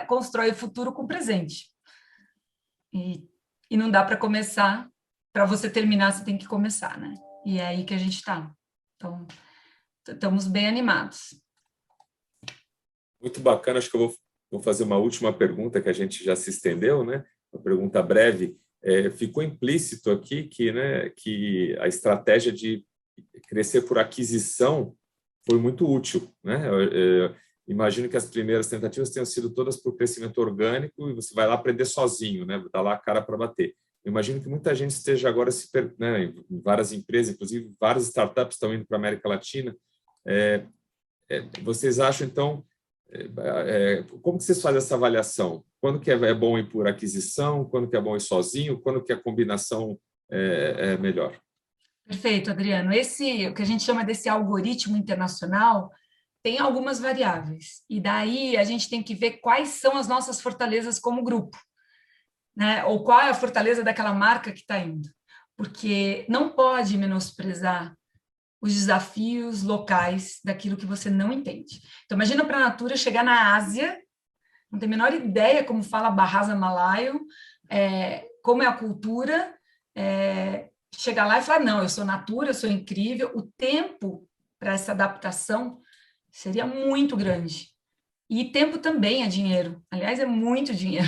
constrói o futuro com o presente. E não dá para começar, para você terminar, você tem que começar, né? E é aí que a gente está. Então, estamos bem animados. Muito bacana, acho que eu vou fazer uma última pergunta, que a gente já se estendeu, né? Uma pergunta breve. Ficou implícito aqui que a estratégia de crescer por aquisição foi muito útil, né? Imagino que as primeiras tentativas tenham sido todas por crescimento orgânico e você vai lá aprender sozinho, né? Dá lá a cara para bater. Eu imagino que muita gente esteja agora em várias empresas, inclusive várias startups estão indo para a América Latina. Vocês acham, então, como que vocês fazem essa avaliação? Quando que é bom ir por aquisição? Quando que é bom ir sozinho? Quando que a combinação é melhor? Perfeito, Adriano. O que a gente chama desse algoritmo internacional tem algumas variáveis. E daí a gente tem que ver quais são as nossas fortalezas como grupo, né? Ou qual é a fortaleza daquela marca que está indo. Porque não pode menosprezar os desafios locais daquilo que você não entende. Então, imagina para a Natura chegar na Ásia, não tem a menor ideia como fala Bahasa Malaio, como é a cultura, chegar lá e falar, não, eu sou Natura, eu sou incrível. O tempo para essa adaptação seria muito grande. E tempo também é dinheiro. Aliás, é muito dinheiro.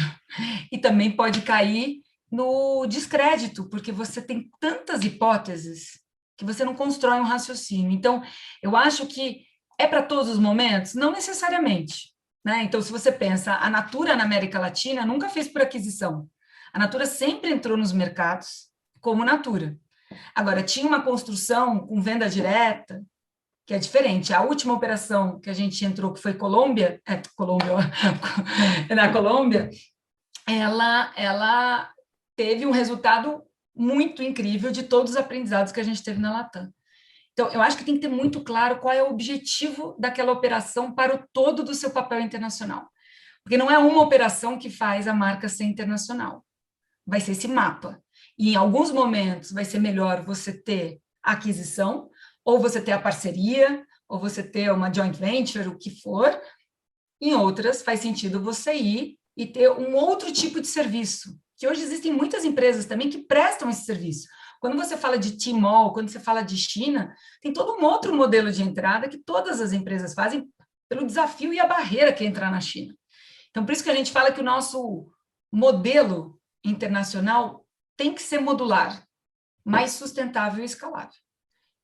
E também pode cair no descrédito, porque você tem tantas hipóteses que você não constrói um raciocínio. Então, eu acho que é para todos os momentos? Não necessariamente. Né? Então, se você pensa, a Natura na América Latina nunca fez por aquisição. A Natura sempre entrou nos mercados como Natura. Agora, tinha uma construção com venda direta, que é diferente. A última operação que a gente entrou, que foi na Colômbia, ela teve um resultado muito incrível de todos os aprendizados que a gente teve na Latam. Então, eu acho que tem que ter muito claro qual é o objetivo daquela operação para o todo do seu papel internacional. Porque não é uma operação que faz a marca ser internacional. Vai ser esse mapa. E em alguns momentos vai ser melhor você ter a aquisição, ou você ter a parceria, ou você ter uma joint venture, o que for. Em outras, faz sentido você ir e ter um outro tipo de serviço, que hoje existem muitas empresas também que prestam esse serviço. Quando você fala de Tmall, quando você fala de China, tem todo um outro modelo de entrada que todas as empresas fazem pelo desafio e a barreira que é entrar na China. Então, por isso que a gente fala que o nosso modelo internacional tem que ser modular, mais sustentável e escalável.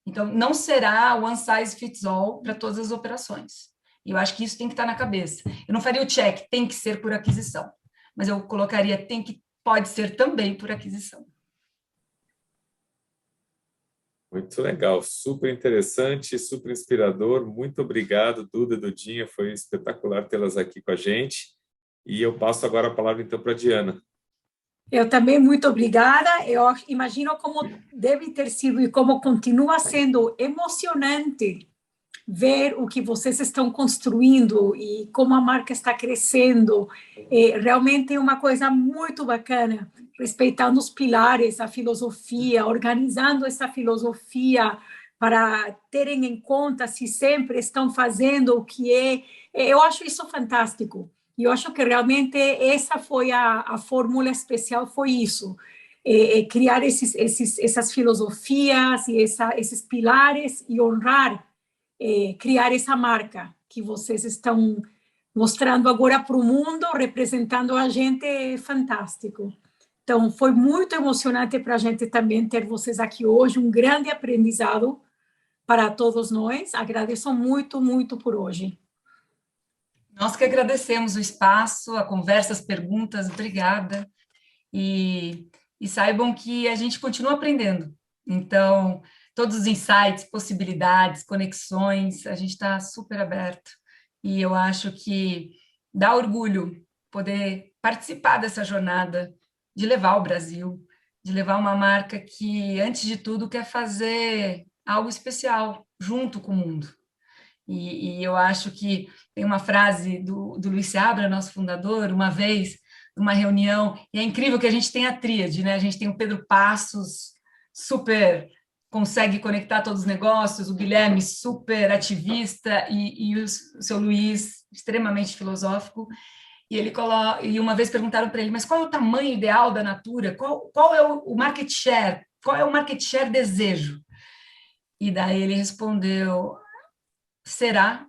Então, não será one size fits all para todas as operações. E eu acho que isso tem que estar na cabeça. Eu não faria o check, tem que ser por aquisição, mas eu colocaria pode ser também por aquisição. Muito legal, super interessante, super inspirador. Muito obrigado, Duda e Dudinha, foi espetacular tê-las aqui com a gente. E eu passo agora a palavra, então, para a Diana. Eu também, muito obrigada. Eu imagino como deve ter sido e como continua sendo emocionante ver o que vocês estão construindo e como a marca está crescendo. Realmente é uma coisa muito bacana, respeitando os pilares, a filosofia, organizando essa filosofia para terem em conta se sempre estão fazendo o que é. Eu acho isso fantástico. E eu acho que realmente essa foi a fórmula especial, foi isso. Criar essas filosofias e esses pilares e honrar, criar essa marca que vocês estão mostrando agora para o mundo, representando a gente, é fantástico. Então, foi muito emocionante para a gente também ter vocês aqui hoje, um grande aprendizado para todos nós. Agradeço muito, muito por hoje. Nós que agradecemos o espaço, a conversa, as perguntas, obrigada. E saibam que a gente continua aprendendo. Então, todos os insights, possibilidades, conexões, a gente está super aberto. E eu acho que dá orgulho poder participar dessa jornada, de levar o Brasil, de levar uma marca que, antes de tudo, quer fazer algo especial junto com o mundo. E eu acho que tem uma frase do Luiz Seabra, nosso fundador, uma vez, numa reunião, e é incrível que a gente tem a tríade, né? A gente tem o Pedro Passos, super consegue conectar todos os negócios, o Guilherme, super ativista, e o seu Luiz, extremamente filosófico. E uma vez perguntaram para ele, mas qual é o tamanho ideal da Natura? Qual é o market share? Qual é o market share desejo? E daí ele respondeu, será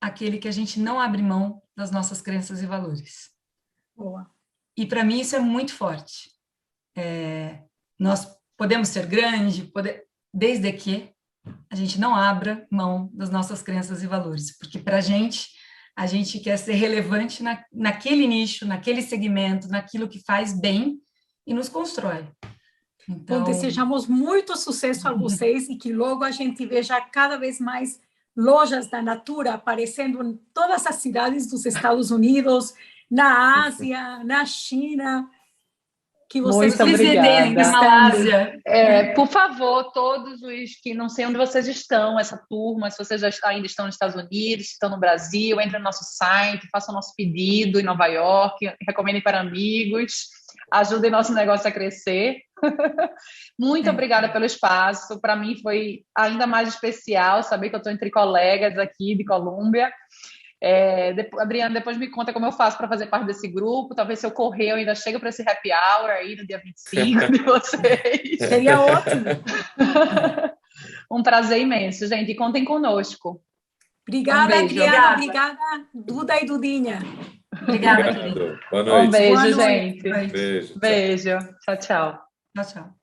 aquele que a gente não abre mão das nossas crenças e valores. Boa. E para mim isso é muito forte. Nós podemos ser grande, desde que a gente não abra mão das nossas crenças e valores, porque para a gente quer ser relevante naquele nicho, naquele segmento, naquilo que faz bem e nos constrói. Então, desejamos muito sucesso a vocês e que logo a gente veja cada vez mais lojas da Natura aparecendo em todas as cidades dos Estados Unidos, na Ásia, na China, que vocês visitem na Malásia. Por favor, todos os que não sei onde vocês estão, essa turma, se vocês ainda estão nos Estados Unidos, se estão no Brasil, entrem no nosso site, façam nosso pedido em Nova York, recomendem para amigos, ajudem nosso negócio a crescer. Muito obrigada pelo espaço. Para mim foi ainda mais especial saber que eu estou entre colegas aqui de Colômbia. Adriana, depois me conta como eu faço para fazer parte desse grupo. Talvez se eu correr, eu ainda chego para esse happy hour aí no dia 25 de vocês. Seria ótimo. Um prazer imenso, gente. E contem conosco. Obrigada, beijo. Adriana. Obrigada, Duda e Dudinha. Obrigada, querida. Boa noite. Um beijo, Boa noite. gente. Beijo. Beijo. Tchau, tchau. Tchau, tchau.